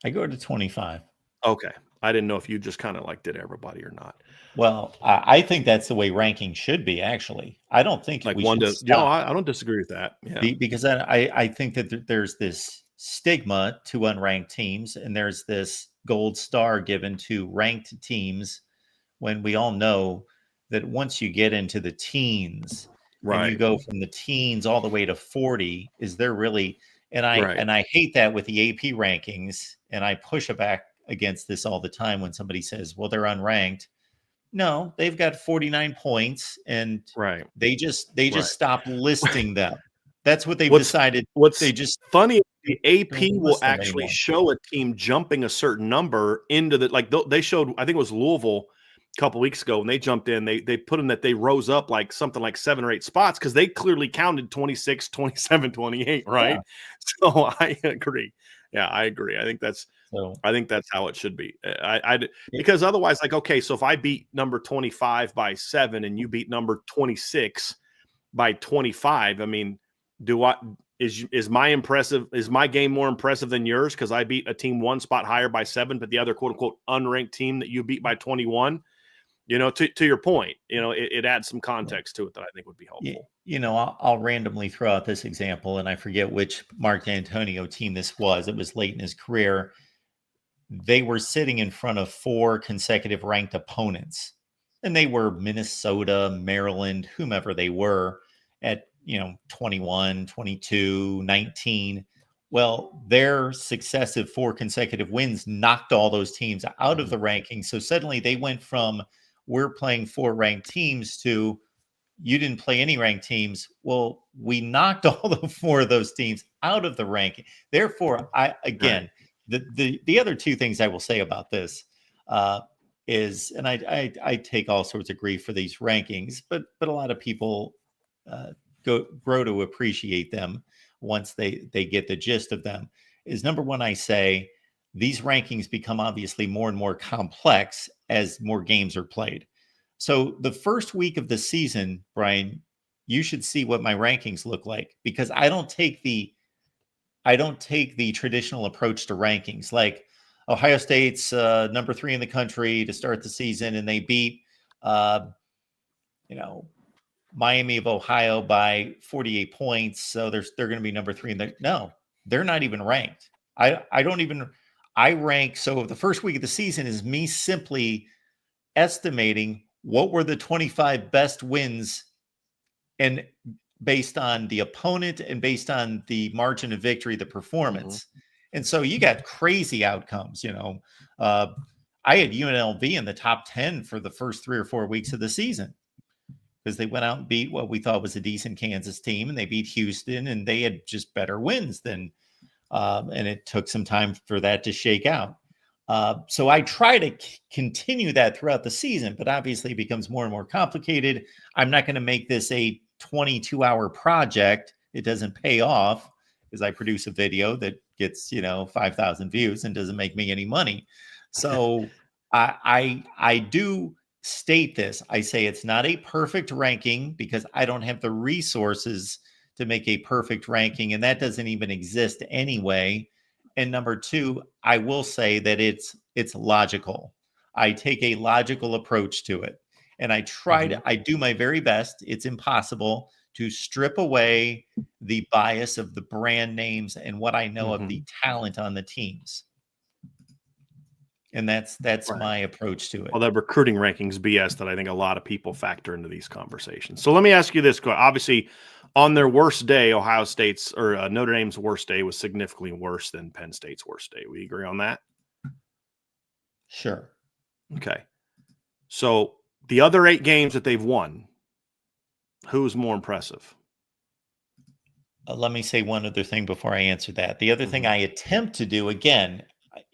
I go to 25. Okay. I didn't know if you just kind of like did everybody or not. Well, I think that's the way ranking should be, actually. I don't think like we one should to, stop. you know, I don't disagree with that. Yeah. Because I think that there's this stigma to unranked teams, and there's this gold star given to ranked teams, when we all know that once you get into the teens, and you go from the teens all the way to 40, is there really, and I hate that with the AP rankings, and I push back against this all the time when somebody says, well, they're unranked. No, they've got 49 points, and they just stopped listing them. That's what they've decided. They just funny. The AP will actually show a team jumping a certain number into the, like they showed, I think it was Louisville a couple weeks ago when they jumped in, they put them that they rose up like something like 7 or 8 spots because they clearly counted 26, 27, 28, right? Yeah. So I agree. Yeah, I agree. I think that's how it should be. Because otherwise, like, okay, so if I beat number 25 by 7 and you beat number 26 by 25, I mean, is my game more impressive than yours because I beat a team 1 spot higher by 7, but the other quote unquote unranked team that you beat by 21? You know, to your point, you know, it adds some context to it that I think would be helpful. You know, I'll randomly throw out this example, and I forget which Mark D'Antonio team this was. It was late in his career. They were sitting in front of 4 consecutive ranked opponents, and they were Minnesota, Maryland, whomever they were, at 21, 22, 19. Well, their successive 4 consecutive wins knocked all those teams out of the rankings. So suddenly they went from, we're playing 4 ranked teams, to, you didn't play any ranked teams. Well, we knocked all the 4 of those teams out of the ranking. Therefore, the other 2 things I will say about this is, and I take all sorts of grief for these rankings, but a lot of people grow to appreciate them once they get the gist of them. Is number one, I say these rankings become obviously more and more complex as more games are played. So the first week of the season, Brian, you should see what my rankings look like, because I don't take the traditional approach to rankings. Like Ohio State's number 3 in the country to start the season, and they beat you know, Miami of Ohio by 48 points, so they're going to be number 3 in the. No, they're not even ranked. I don't even I rank. So the first week of the season is me simply estimating what were the 25 best wins, and based on the opponent and based on the margin of victory, the performance. And so you got crazy outcomes. I had UNLV in the top 10 for the first 3 or 4 weeks of the season, because they went out and beat what we thought was a decent Kansas team, and they beat Houston, and they had just better wins than, and it took some time for that to shake out. So I try to continue that throughout the season, but obviously it becomes more and more complicated. I'm not going to make this a 22-hour project. It doesn't pay off, because I produce a video that gets 5,000 views and doesn't make me any money. So I do state this. I say it's not a perfect ranking, because I don't have the resources to make a perfect ranking, and that doesn't even exist anyway. And number 2, I will say that it's logical. I take a logical approach to it, and I do my very best. It's impossible to strip away the bias of the brand names and what I know of the talent on the teams. And that's Right. my approach to it. Well, that recruiting rankings BS that I think a lot of people factor into these conversations. So let me ask you this: obviously, on their worst day, Ohio State's or Notre Dame's worst day was significantly worse than Penn State's worst day. We agree on that? Sure. Okay. So the other 8 games that they've won, who's more impressive? Let me say one other thing before I answer that. The other thing I attempt to do, again,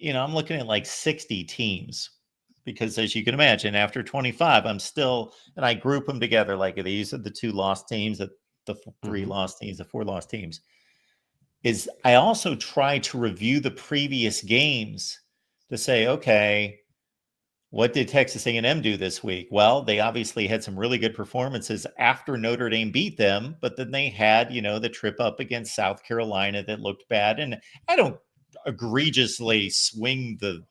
I'm looking at like 60 teams, because as you can imagine, after 25, I'm still, and I group them together like these are the 2 lost teams, the 3 lost teams, the 4 lost teams. Is I also try to review the previous games to say, okay, what did Texas A&M do this week? Well, they obviously had some really good performances after Notre Dame beat them, but then they had, the trip up against South Carolina that looked bad. And I don't egregiously swing the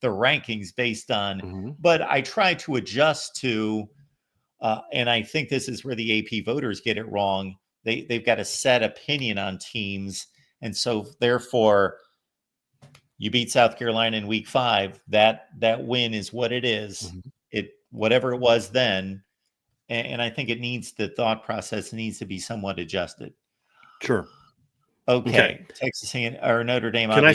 rankings based on, but I try to adjust to, and I think this is where the AP voters get it wrong. They've got a set opinion on teams, and so therefore, you beat South Carolina in week 5. That win is what it is. It whatever it was then, and I think the thought process needs to be somewhat adjusted. Sure. Okay. Texas or Notre Dame. Can I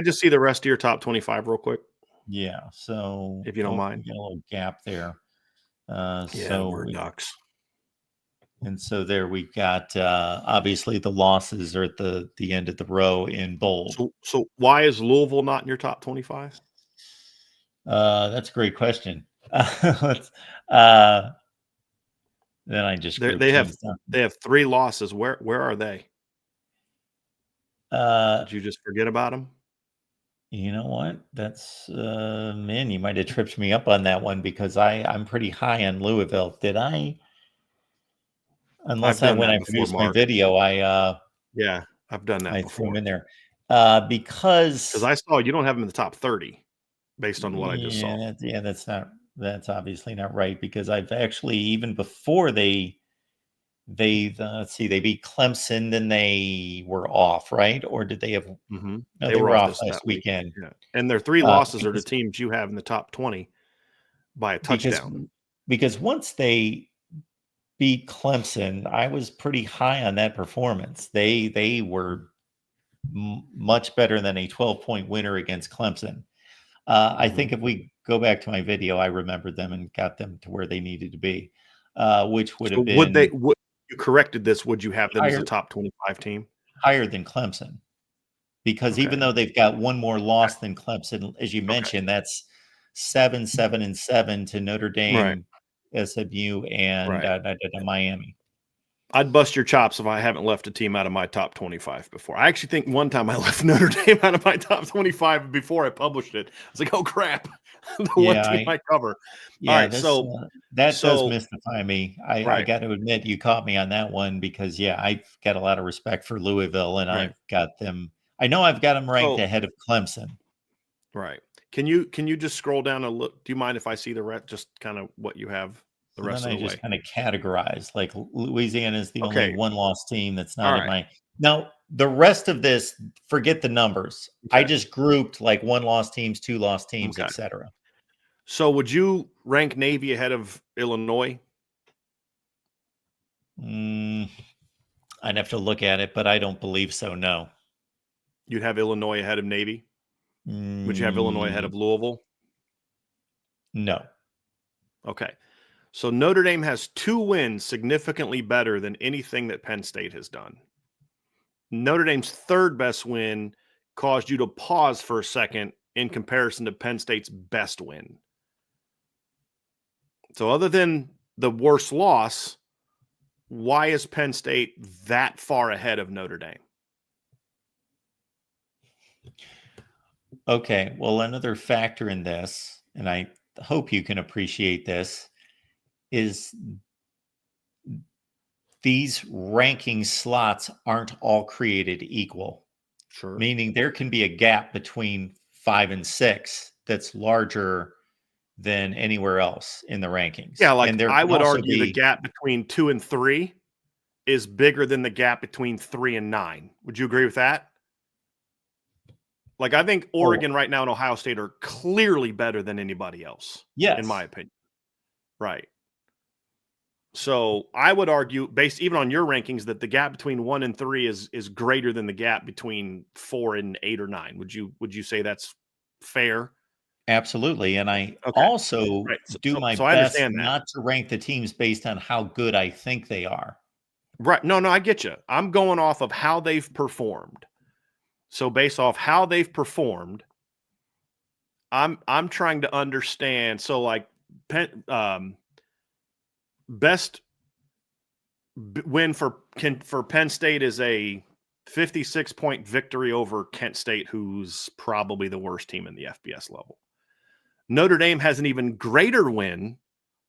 just see the rest of your top 25 real quick? Yeah. So if you don't mind, get a little gap there. Word docs. And so there we've got obviously the losses are at the end of the row in bold. So why is Louisville not in your top 25? That's a great question. Then I just they have 3 losses. Where are they? Did you just forget about them? You know what? That's man, you might have tripped me up on that one, because I'm pretty high on Louisville. Did I? Unless when I produced my video, I've done that I before. threw them in there. Because I saw you don't have them in the top 30 based on what I just saw. That's obviously not right, because I've actually, even before they let's see, they beat Clemson, then they were off, right? Or did they have? No, they were off last weekend. Yeah. And their 3 losses are the teams you have in the top 20 by a touchdown. Because once they beat Clemson, I was pretty high on that performance. They were much better than a 12-point winner against Clemson. I think if we go back to my video, I remembered them and got them to where they needed to be, which would have been. You corrected this? Would you have them as a top 25 team? Higher than Clemson, because even though they've got one more loss than Clemson, as you mentioned, that's 7-7-7 to Notre Dame, SMU, and Miami. I'd bust your chops if I haven't left a team out of my top 25 before. I actually think one time I left Notre Dame out of my top 25 before I published it. I was like, oh crap, the one team I cover. All right, this that does so mystify me. I right. got to admit, you caught me on that one because I've got a lot of respect for Louisville, and Right. I've got them. I know I've got them ranked So ahead of Clemson. right. Can you just scroll down a look? Do you mind if I see the rest? Just kind of what you have the So rest then of I the way. just kind of categorize, like Louisiana is the only Okay. one-loss team that's All not in right. my. Now the rest of this, forget the numbers. I Okay. just grouped like one-loss teams, two-loss teams, Okay. etc. So would you rank Navy ahead of Illinois? I'd have to look at it, but I don't believe so. No. You'd have Illinois ahead of Navy? Would you have Illinois ahead Mm, of Louisville? no. Okay. So Notre Dame has 2 wins significantly better than anything that Penn State has done. Notre Dame's third best win caused you to pause for a second in comparison to Penn State's best win. So other than the worst loss, why is Penn State that far ahead of Notre Dame? Okay. Well, another factor in this, and I hope you can appreciate this, is these ranking slots aren't all created equal. Sure. Meaning there can be a gap between 5 and 6 that's larger than anywhere else in the rankings. Yeah, like And there I can would also argue the be gap between 2 and 3 is bigger than the gap between 3 and 9. Would you agree with that? Like I think Oregon right now and Ohio State are clearly better than anybody else, in my yes. opinion. Right. So I would argue, based even on your rankings, that the gap between 1 and 3 is greater than the gap between 4 and 8 or 9. Would you say that's fair? Absolutely. And I Okay. also Right. do my So I best understand that. not to rank the teams based on how good I think they are. Right. No, I get you. I'm going off of how they've performed. So based off how they've performed, I'm trying to understand. So like best win for Penn State is a 56-point victory over Kent State, who's probably the worst team in the FBS level. Notre Dame has an even greater win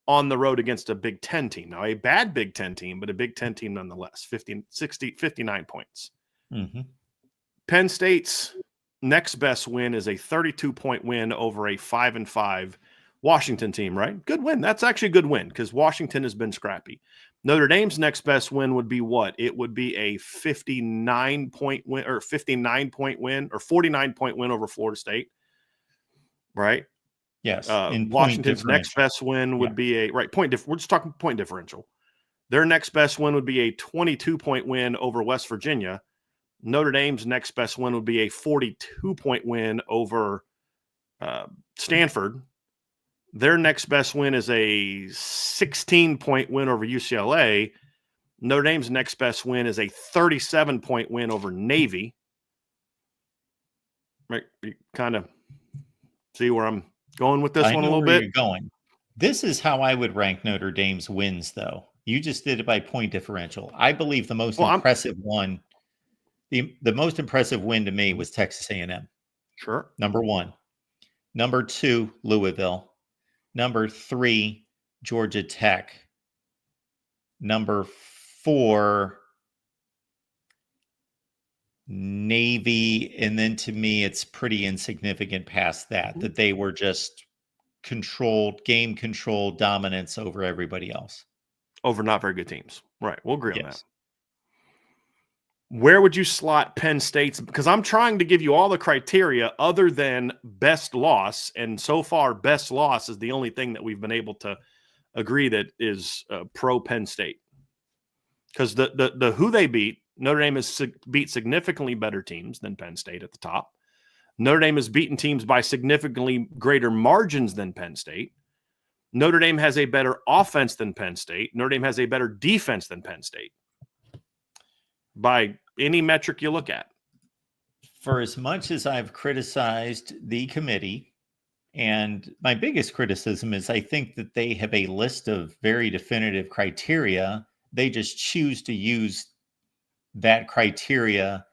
on the road against a Big Ten team. Now, a bad Big Ten team, but a Big Ten team nonetheless, 59 points. Mm-hmm. Penn State's next best win is a 32-point win over a 5-5 Washington team, right? Good win. That's actually a good win because Washington has been scrappy. Notre Dame's next best win would be what? It would be a 59-point win or 59-point win or 49-point win over Florida State, right? Yes. In Washington's next best win would be a we're just talking point differential. Their next best win would be a 22-point win over West Virginia. Notre Dame's next best win would be a 42-point win over Stanford. Their next best win is a 16-point win over UCLA. Notre Dame's next best win is a 37-point win over Navy. Right, you kind of see where I'm going with this I one a know little where bit. you're going. This is how I would rank Notre Dame's wins, though. You just did it by point differential. I believe the most impressive one, the most impressive win to me was Texas A&M. Sure. Number 1. Number 2, Louisville. Number 3, Georgia Tech. Number 4, Navy. And then to me, it's pretty insignificant past that they were just game control dominance over everybody else. Over not very good teams. Right. We'll agree on that. Yes. Where would you slot Penn State's? Because I'm trying to give you all the criteria other than best loss. And so far, best loss is the only thing that we've been able to agree that is pro Penn State. Because the who they beat, Notre Dame has beat significantly better teams than Penn State at the top. Notre Dame has beaten teams by significantly greater margins than Penn State. Notre Dame has a better offense than Penn State. Notre Dame has a better defense than Penn State. By any metric you look at. For as much as I've criticized the committee, and my biggest criticism is I think that they have a list of very definitive criteria they just choose to use that criteria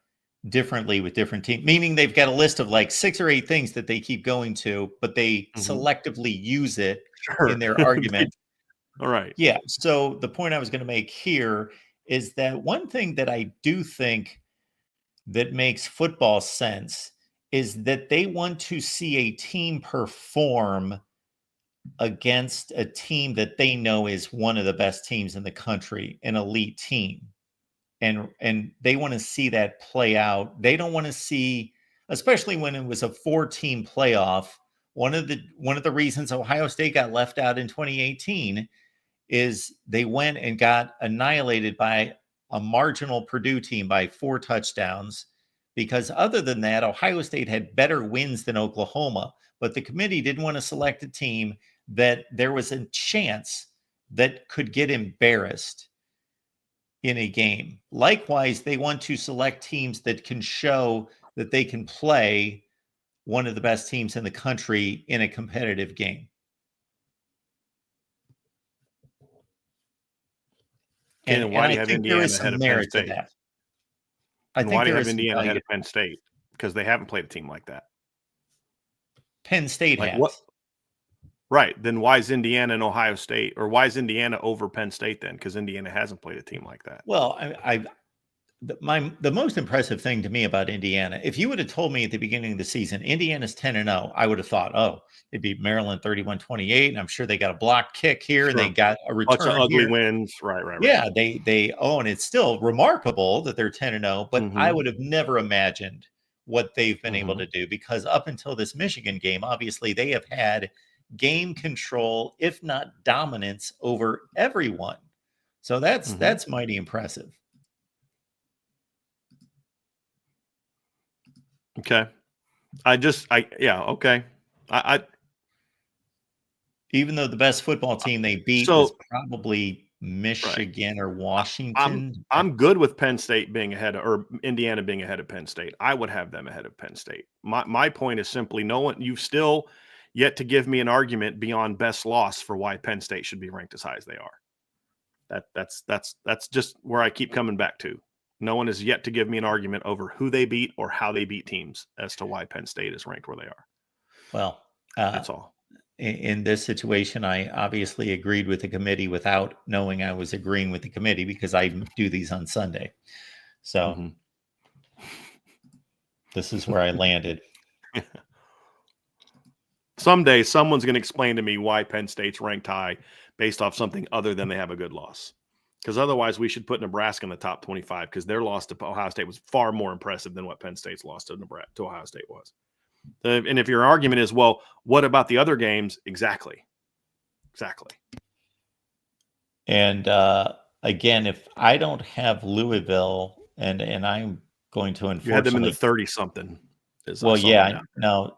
differently with different teams, meaning they've got a list of like 6 or 8 things that they keep going to, but they selectively use it in Sure. their argument. All right. Yeah. So the point I was going to make here is that one thing that I do think that makes football sense is that they want to see a team perform against a team that they know is one of the best teams in the country, an elite team. And they want to see that play out. They don't want to see, especially when it was a 4-team playoff. One of the reasons Ohio State got left out in 2018 is they went and got annihilated by a marginal Purdue team by 4 touchdowns, because other than that, Ohio State had better wins than Oklahoma, but the committee didn't want to select a team that there was a chance that could get embarrassed in a game. Likewise, they want to select teams that can show that they can play one of the best teams in the country in a competitive game. And why do you have think there Indiana is ahead some of Penn merit to State? that. I And think why do you there have is some Indiana value ahead to of Penn State? Because they haven't played a team like that. Penn State Like has. what? Right. Then why is Indiana and Ohio State, or why is Indiana over Penn State then? Because Indiana hasn't played a team like that. Well, the most impressive thing to me about Indiana, if you would have told me at the beginning of the season, Indiana's 10-0, I would have thought, oh, they beat Maryland 31-28, and I'm sure they got a block kick here, and they Sure. got a Bunch of return ugly here. wins. Right. Yeah, they and it's still remarkable that they're 10-0, but I would have never imagined what they've been able to do, because up until this Michigan game, obviously they have had game control, if not dominance, over everyone. So that's mighty impressive. Okay. Okay. I Even though the best football team they beat was probably Michigan or Washington. I'm good with Penn State being ahead of, or Indiana being ahead of Penn State. I would have them ahead of Penn State. My point is simply, you've still yet to give me an argument beyond best loss for why Penn State should be ranked as high as they are. That's just where I keep coming back to. No one has yet to give me an argument over who they beat or how they beat teams as to why Penn State is ranked where they are. Well, that's all. In this situation, I obviously agreed with the committee without knowing I was agreeing with the committee, because I do these on Sunday. So this is where I landed. Someday someone's going to explain to me why Penn State's ranked high based off something other than they have a good loss. Because otherwise we should put Nebraska in the top 25, because their loss to Ohio State was far more impressive than what Penn State's loss to Ohio State was. And if your argument is, well, what about the other games? Exactly. And again, if I don't have Louisville, and I'm going to, unfortunately, you had them in the 30-something. Well, yeah, no.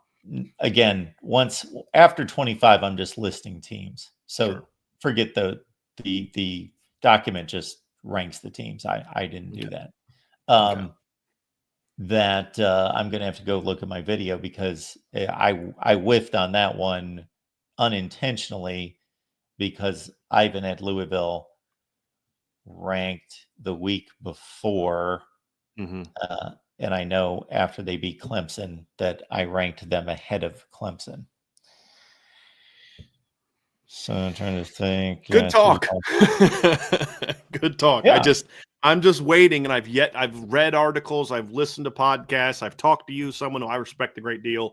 Again, once after 25, I'm just listing teams. So forget the document just ranks the teams. I didn't do that. I'm going to have to go look at my video, because I whiffed on that one unintentionally, because Ivan had Louisville ranked the week before. And I know after they beat Clemson that I ranked them ahead of Clemson. So I'm trying to think. Good talk. Good talk. Yeah. I'm just waiting, and I've read articles, I've listened to podcasts, I've talked to you, someone who I respect a great deal,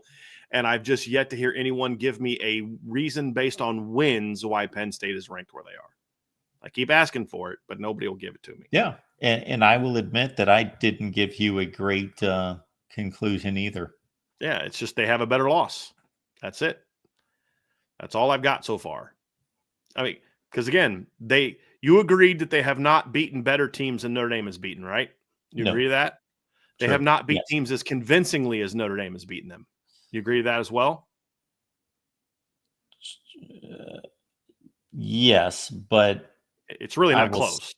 and I've just yet to hear anyone give me a reason based on wins why Penn State is ranked where they are. I keep asking for it, but nobody will give it to me. Yeah, and I will admit that I didn't give you a great conclusion either. Yeah, it's just they have a better loss. That's it. That's all I've got so far. I mean, because again, you agreed that they have not beaten better teams than Notre Dame has beaten, right? You agree to that? They have not beat teams as convincingly as Notre Dame has beaten them. You agree to that as well? Yes, but it's really not close.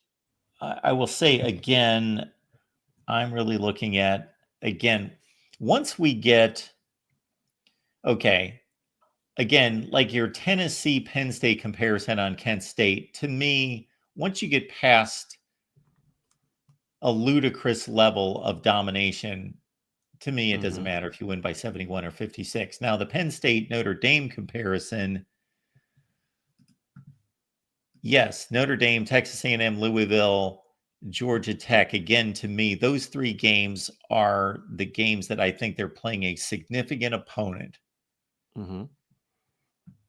I will say again, I'm really looking at, once we get, again, like your Tennessee Penn State comparison on Kent State, to me, once you get past a ludicrous level of domination, to me, it doesn't matter if you win by 71 or 56. Now, the Penn State Notre Dame comparison, yes, Notre Dame, Texas A&M, Louisville, Georgia Tech, again, to me, those three games are the games that I think they're playing a significant opponent.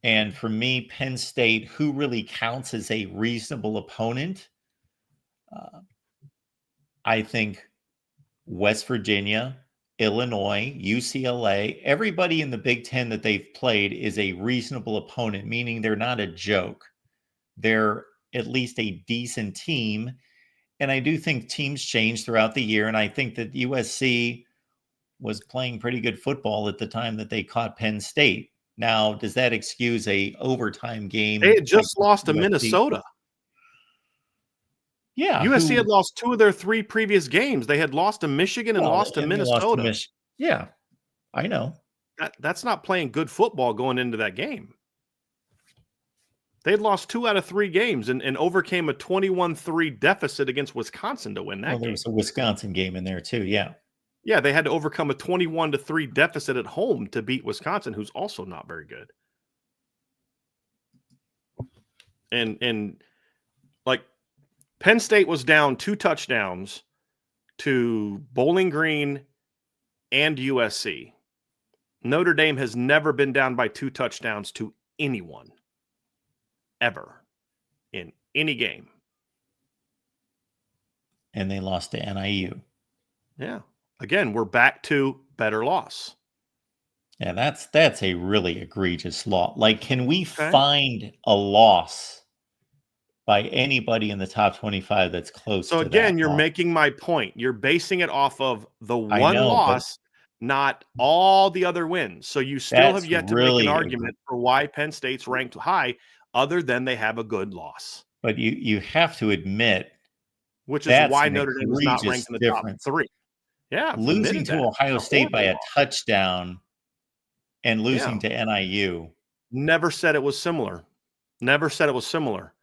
And for me, Penn State, who really counts as a reasonable opponent? I think West Virginia, Illinois, UCLA, everybody in the Big Ten that they've played is a reasonable opponent, meaning they're not a joke. They're at least a decent team. And I do think teams change throughout the year. And I think that USC was playing pretty good football at the time that they caught Penn State. Now, does that excuse a overtime game? They had just lost to USC? Minnesota. Yeah. USC had lost 2 of their 3 previous games. They had lost to Michigan and lost to Minnesota. Yeah, I know. That's not playing good football going into that game. They had lost 2 out of 3 games and overcame a 21-3 deficit against Wisconsin to win that game. There was a Wisconsin game in there too, yeah. Yeah, they had to overcome a 21-3 deficit at home to beat Wisconsin, who's also not very good. And like Penn State was down 2 touchdowns to Bowling Green and USC. Notre Dame has never been down by 2 touchdowns to anyone ever in any game. And they lost to NIU. Yeah. Again, we're back to better loss. Yeah, that's a really egregious law. Like, can we find a loss by anybody in the top 25 that's close to that? So again, you're making my point. You're basing it off of the one loss, not all the other wins. So you still have yet to make an argument for why Penn State's ranked high, other than they have a good loss. But you have to admit, which is why Notre Dame is not ranked in the top 3. Yeah, losing to Ohio State by a touchdown and losing to NIU. Never said it was similar. Never said it was similar.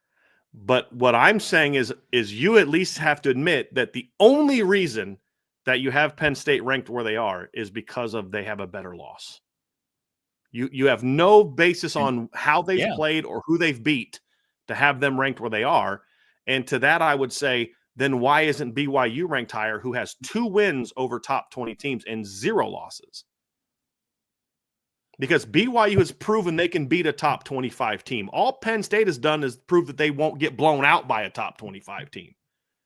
But what I'm saying is you at least have to admit that the only reason that you have Penn State ranked where they are is because of they have a better loss. You have no basis on how they've played or who they've beat to have them ranked where they are. And to that, I would say, then why isn't BYU ranked higher, who has 2 wins over top 20 teams and 0 losses? Because BYU has proven they can beat a top 25 team. All Penn State has done is prove that they won't get blown out by a top 25 team.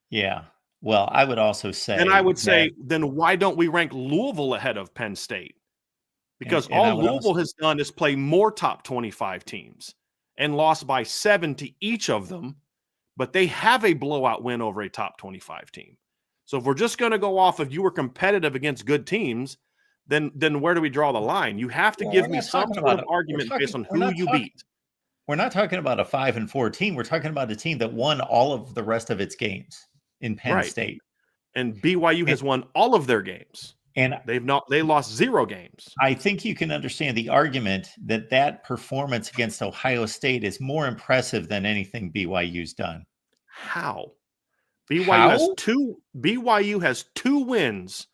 Yeah. Well, I would also say... And I would say, then why don't we rank Louisville ahead of Penn State? Because all Louisville has done is play more top 25 teams and lost by 7 to each of them. But they have a blowout win over a top 25 team. So if we're just going to go off of you were competitive against good teams, then where do we draw the line? You have to give me some sort of argument based on who you beat. We're not talking about a 5-4 team. We're talking about a team that won all of the rest of its games in Penn State. And BYU has won all of their games. And they lost 0 games. I think you can understand the argument that performance against Ohio State is more impressive than anything BYU's done. How? BYU has 2 wins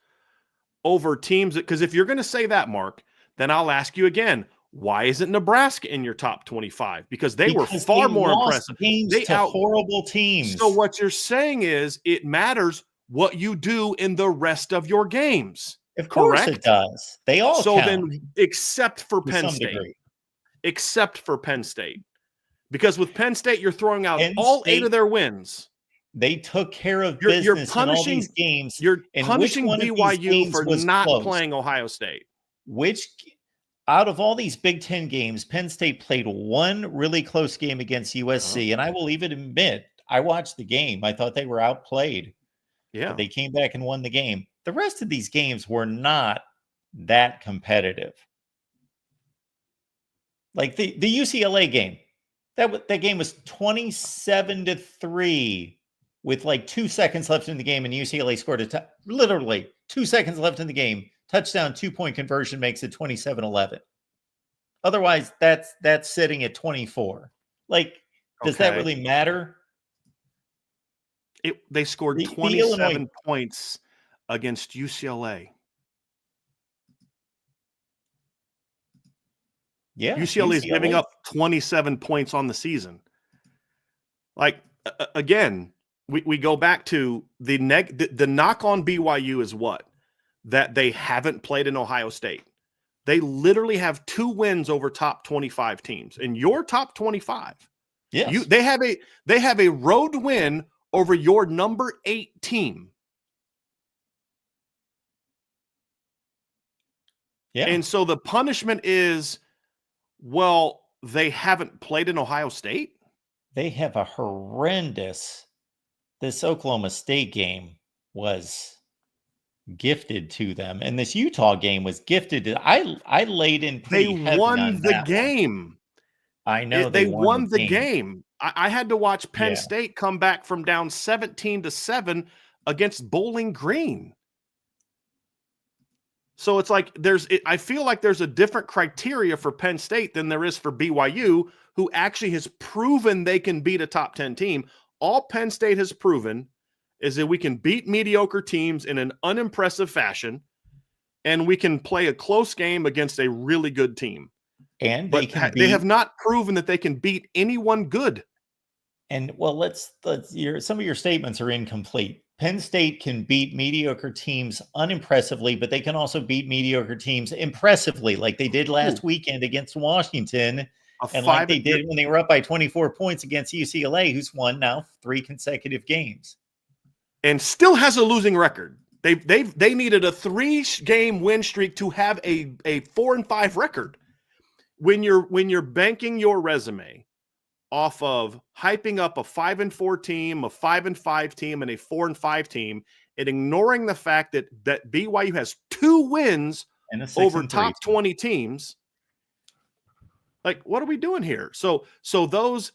over teams because if you're going to say that, Mark, then I'll ask you again, why isn't Nebraska in your top 25? Because they were far more impressive. They horrible teams. So what you're saying is it matters what you do in the rest of your games. Of course it does. They all count. Then except for Penn State. Except for Penn State. Because with Penn State, you're throwing out all 8 of their wins. They took care of business in all these games. You're punishing BYU for not playing Ohio State. Which, out of all these Big Ten games, Penn State played 1 really close game against USC. And I will even admit, I watched the game. I thought they were outplayed. Yeah. But they came back and won the game. The rest of these games were not that competitive. Like the UCLA game. That game was 27-3 with like 2 seconds left in the game, and UCLA scored literally 2 seconds left in the game. Touchdown, 2-point conversion makes it 27-11. Otherwise, that's sitting at 24. Like, does that really matter? They scored The Illinois, 27 points against UCLA. yeah, UCLA is giving UCLA. up 27 points on the season. Like, again, we go back to the knock on BYU is what? That they haven't played in Ohio State. They literally have 2 wins over top 25 teams. And your top 25, Yes. they have a road win over your number 8 team. Yeah. And so the punishment is, well, they haven't played in Ohio State. They have a horrendous. This Oklahoma State game was gifted to them, and this Utah game was gifted to. I laid in They pretty heavy won on the that one. game. I know They they won the game. game. I had to watch Penn Yeah. State come back from down 17-7 against Bowling Green. So it's like I feel like there's a different criteria for Penn State than there is for BYU, who actually has proven they can beat a top 10 team. All Penn State has proven is that we can beat mediocre teams in an unimpressive fashion, and we can play a close game against a really good team. And But they have not proven that they can beat anyone good. And well, some of your statements are incomplete. Penn State can beat mediocre teams unimpressively, but they can also beat mediocre teams impressively, like they did last weekend against Washington, and like they did when they were up by 24 points against UCLA, who's won now 3 consecutive games. And still has a losing record. They needed a 3-game win streak to have a 4-5 record. When you're banking your resume off of hyping up a 5-4 team, a 5-5 team, and a 4-5 team, and ignoring the fact that BYU has 2 wins over top 20 teams, like, what are we doing here? So those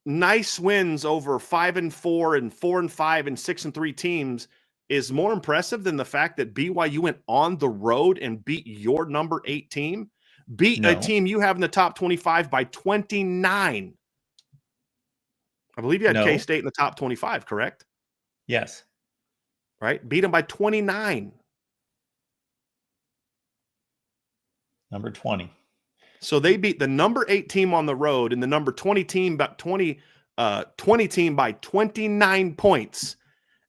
nice wins over 5-4 and 4-5 and 6-3 teams is more impressive than the fact that BYU went on the road and beat your number 8 team, beat a team you have in the top 25 by 29. I believe you had K-State in the top 25, correct? Yes. Right? Beat them by 29. Number 20. So they beat the number 8 team on the road and the number 20 team by 29 points.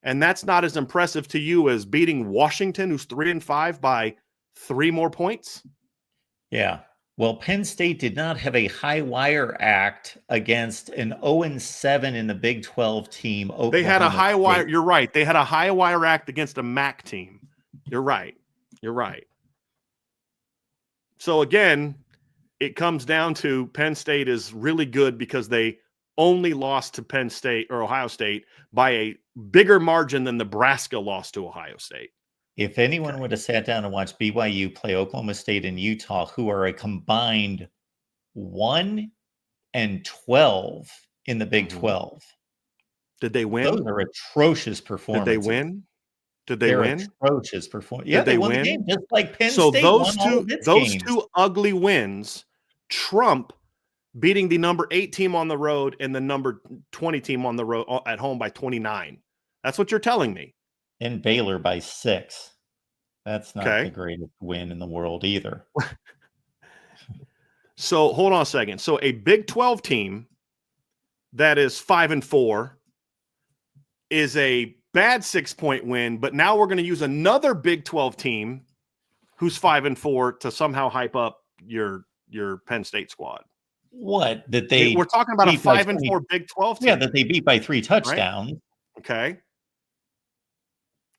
And that's not as impressive to you as beating Washington, who's 3-5, by 3 more points? Yeah. Well, Penn State did not have a high wire act against an 0-7 in the Big 12 team. They had a high wire. You're right. They had a high wire act against a MAC team. You're right. So again, it comes down to Penn State is really good because they only lost to Penn State or Ohio State by a bigger margin than Nebraska lost to Ohio State. If anyone would have sat down and watched BYU play Oklahoma State and Utah, who are a combined 1-12 in the Big 12. Did they win? Those are atrocious performances. Did they win? They're atrocious performance. Yeah, they won the game, just like Penn State those won all of its those games. 2 ugly wins trump beating the number 8 team on the road and the number 20 team on the road at home by 29. That's what you're telling me. And Baylor by 6. That's not the greatest win in the world either. So hold on a second. So a Big 12 team that is 5-4 is a bad 6-point win, but now we're going to use another Big 12 team who's 5-4 to somehow hype up your Penn State squad. What? We're talking about a 5-4 Big 12 team. Yeah, that they beat by 3 touchdowns. Right? Okay.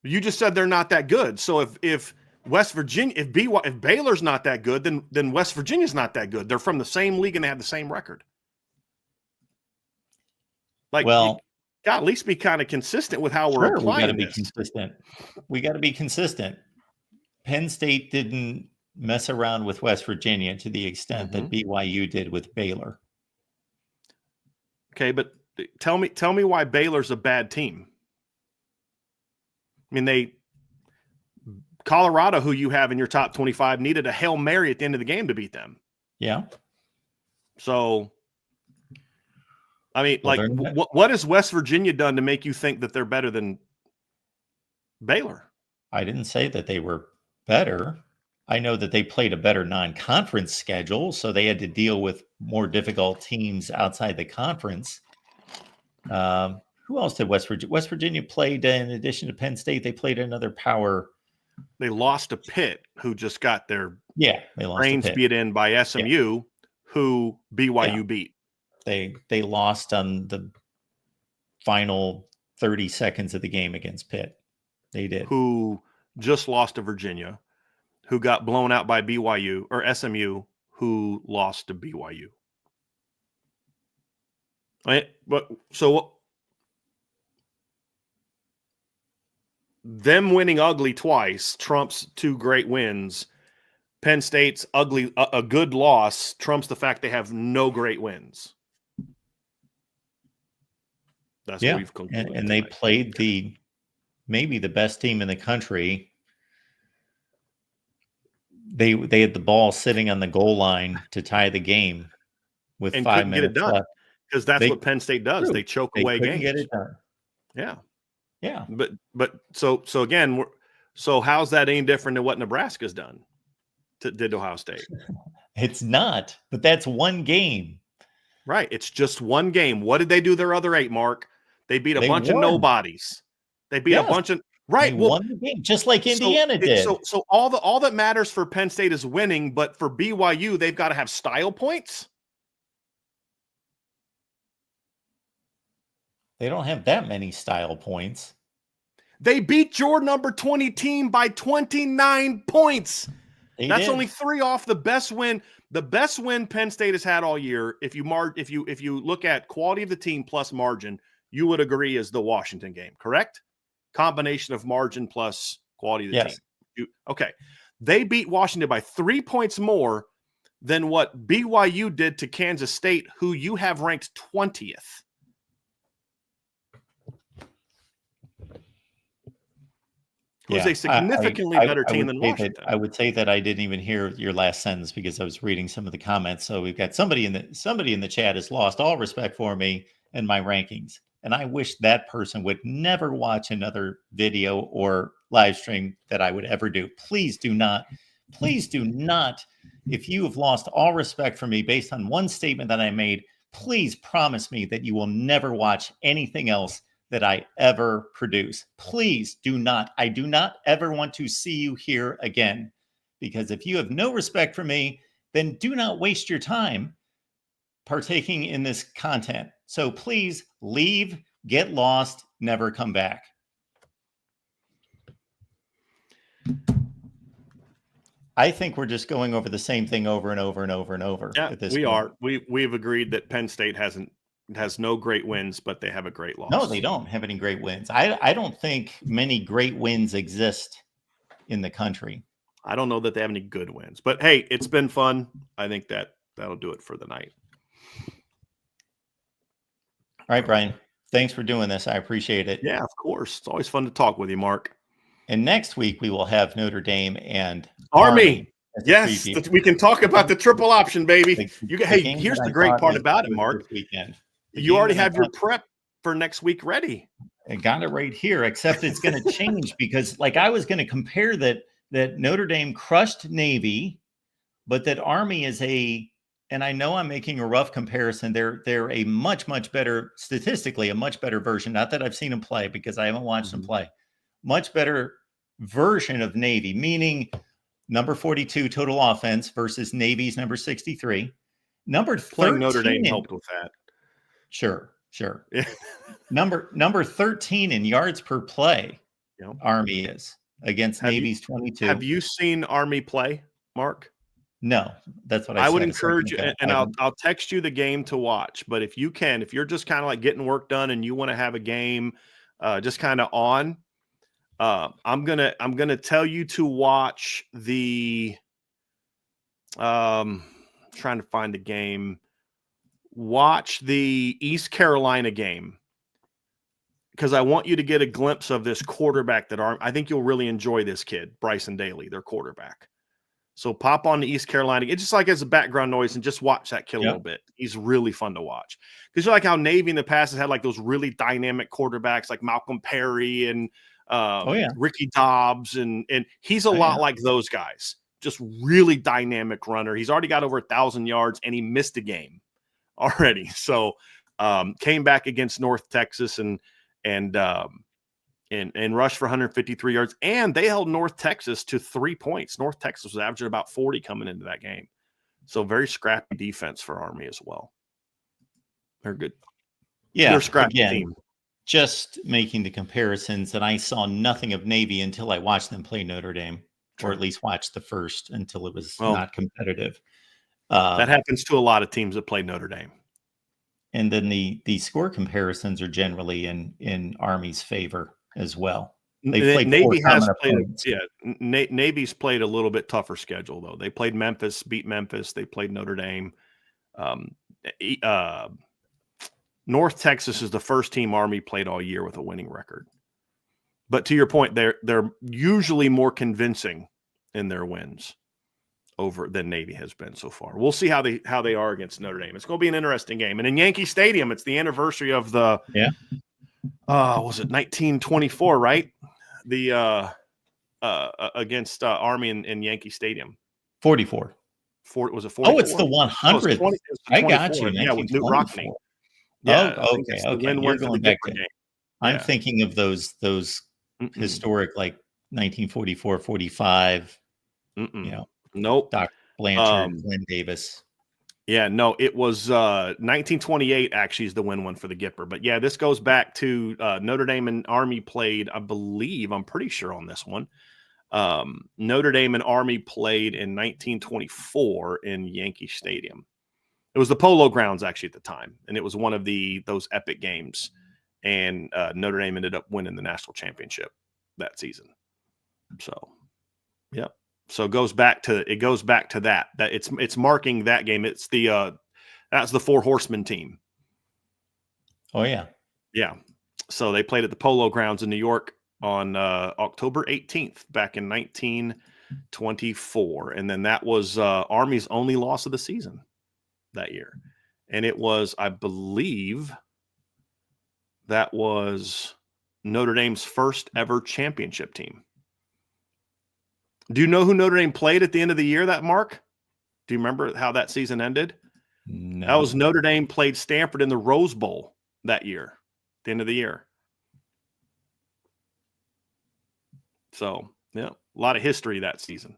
You just said they're not that good. So if West Virginia, if Baylor's not that good, then West Virginia's not that good. They're from the same league and they have the same record. Like, well, got to at least be kind of consistent with how we're applying this. We got to be consistent. Penn State didn't mess around with West Virginia to the extent that BYU did with Baylor. Okay, but tell me why Baylor's a bad team. I mean, Colorado, who you have in your top 25, needed a Hail Mary at the end of the game to beat them. Yeah. So, I mean, Well, like, what has West Virginia done to make you think that they're better than Baylor? I didn't say that they were better. I know that they played a better non-conference schedule, so they had to deal with more difficult teams outside the conference. Who else did West Virginia? West Virginia played, in addition to Penn State, they played another power. They lost to Pitt, who just got their they lost brains to Pitt. beat in by SMU, who BYU beat. They lost on the final 30 seconds of the game against Pitt. They did. Who just lost to Virginia, who got blown out by BYU or SMU, who lost to BYU. Right? But so them winning ugly twice trumps 2 great wins. Penn State's ugly, a good loss trumps the fact they have no great wins. That's what we've concluded. And they played maybe the best team in the country. They had the ball sitting on the goal line to tie the game with and 5 minutes get it done left. Because that's what Penn State does. They choke away games. Get it done. Yeah. But so again, so how's that any different than what Nebraska's done? Did Ohio State? It's not, but that's one game. Right. It's just one game. What did they do their other 8, Mark? They beat a bunch of nobodies. They beat a bunch of right. They won the game, just like Indiana did. So all that matters for Penn State is winning, but for BYU, they've got to have style points. They don't have that many style points. They beat your number 20 team by 29 points. That's only 3 off the best win. The best win Penn State has had all year, if you look at quality of the team plus margin, you would agree is the Washington game, correct? Combination of margin plus quality of the team. Okay. They beat Washington by 3 points more than what BYU did to Kansas State, who you have ranked 20th. Who's a significantly better team than Washington. I would say that I didn't even hear your last sentence because I was reading some of the comments. So we've got somebody in the chat has lost all respect for me and my rankings. And I wish that person would never watch another video or live stream that I would ever do. Please do not. If you have lost all respect for me based on one statement that I made, please promise me that you will never watch anything else that I ever produce. Please do not. I do not ever want to see you here again, because if you have no respect for me, then do not waste your time partaking in this content. So please leave, get lost, never come back. I think we're just going over the same thing over and over and over and over. Yeah, we are. We've agreed that Penn State has no great wins, but they have a great loss. No, they don't have any great wins. I don't think many great wins exist in the country. I don't know that they have any good wins, but hey, it's been fun. I think that'll do it for the night. All right, Brian, thanks for doing this. I appreciate it. Yeah, of course. It's always fun to talk with you, Mark. And next week we will have Notre Dame and Army. Yes, we can talk about the triple option, baby. Here's the great part about it, Mark. You already have your prep for next week ready. I got it right here, except it's going to change because I was going to compare that Notre Dame crushed Navy, but that Army is and I know I'm making a rough comparison. They're a much, much better, statistically, a much better version. Not that I've seen them play because I haven't watched them play. Much better version of Navy, meaning number 42 total offense versus Navy's number 63. Number 13. Playing Notre Dame helped with that. Sure. Yeah. number 13 in yards per play. Yep. Army is against Navy's 22. Have you seen Army play, Mark? No, that's what I said. I would encourage you, and I'll text you the game to watch. But if you're just kind of like getting work done and you want to have a game, just kind of on. I'm gonna tell you to watch the. Trying to find the game. Watch the East Carolina game because I want you to get a glimpse of this quarterback I think you'll really enjoy this kid, Bryson Daly, their quarterback. So pop on the East Carolina. It's just like as a background noise and just watch that kid a little bit. He's really fun to watch. Because you like how Navy in the past has had like those really dynamic quarterbacks like Malcolm Perry and Ricky Dobbs. And he's a lot like those guys. Just really dynamic runner. He's already got over 1,000 yards and he missed a game already. So came back against North Texas and rushed for 153 yards, and they held North Texas to 3 points. North Texas was averaging about 40 coming into that game. So very scrappy defense for Army as well. They're good. Yeah, they're scrappy again, team. Just making the comparisons, and I saw nothing of Navy until I watched them play Notre Dame, or at least watched the first until it was not competitive. That happens to a lot of teams that play Notre Dame. And then the score comparisons are generally in Army's favor as well. Navy has played. Navy's played a little bit tougher schedule though. They played Memphis, beat Memphis. They played Notre Dame. North Texas is the first team Army played all year with a winning record. But to your point, they're usually more convincing in their wins over than Navy has been so far. We'll see how they are against Notre Dame. It's going to be an interesting game. And in Yankee Stadium, it's the anniversary of the was it 1924, right? The against Army in Yankee Stadium. 44. Was it 44? Oh, it's the 100th. I got you. Yeah, with Newt Rockne. Yeah, okay. You're going back to I'm thinking of those historic like 1944, 45. Nope. Doc Blanchard, Glenn Davis. Yeah, no, it was 1928 actually is the win one for the Gipper. But yeah, this goes back to Notre Dame and Army played, I'm pretty sure on this one. Notre Dame and Army played in 1924 in Yankee Stadium. It was the Polo Grounds actually at the time, and it was one of those epic games. And Notre Dame ended up winning the national championship that season. So, yeah. So it goes back to that it's marking that game. It's that's the Four Horsemen team. Oh yeah. Yeah. So they played at the Polo Grounds in New York on October 18th back in 1924. And then that was Army's only loss of the season that year. And it was, I believe, that was Notre Dame's first ever championship team. Do you know who Notre Dame played at the end of the year, that Mark? Do you remember how that season ended? No. That was Notre Dame played Stanford in the Rose Bowl that year, at the end of the year. So, yeah, a lot of history that season.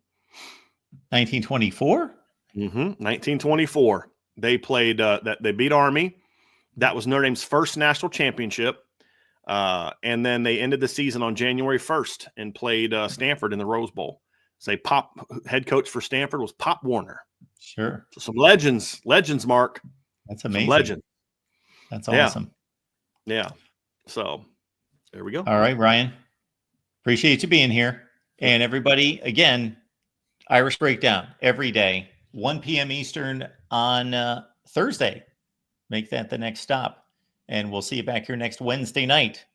1924? 1924. They played, they beat Army. That was Notre Dame's first national championship. And then they ended the season on January 1st and played Stanford in the Rose Bowl. Head coach for Stanford was Pop Warner. Sure. So some legends, Mark. That's amazing. Some legend. That's awesome. Yeah. So there we go. All right, Ryan. Appreciate you being here. And everybody, again, Irish Breakdown every day, 1 p.m. Eastern on Thursday. Make that the next stop. And we'll see you back here next Wednesday night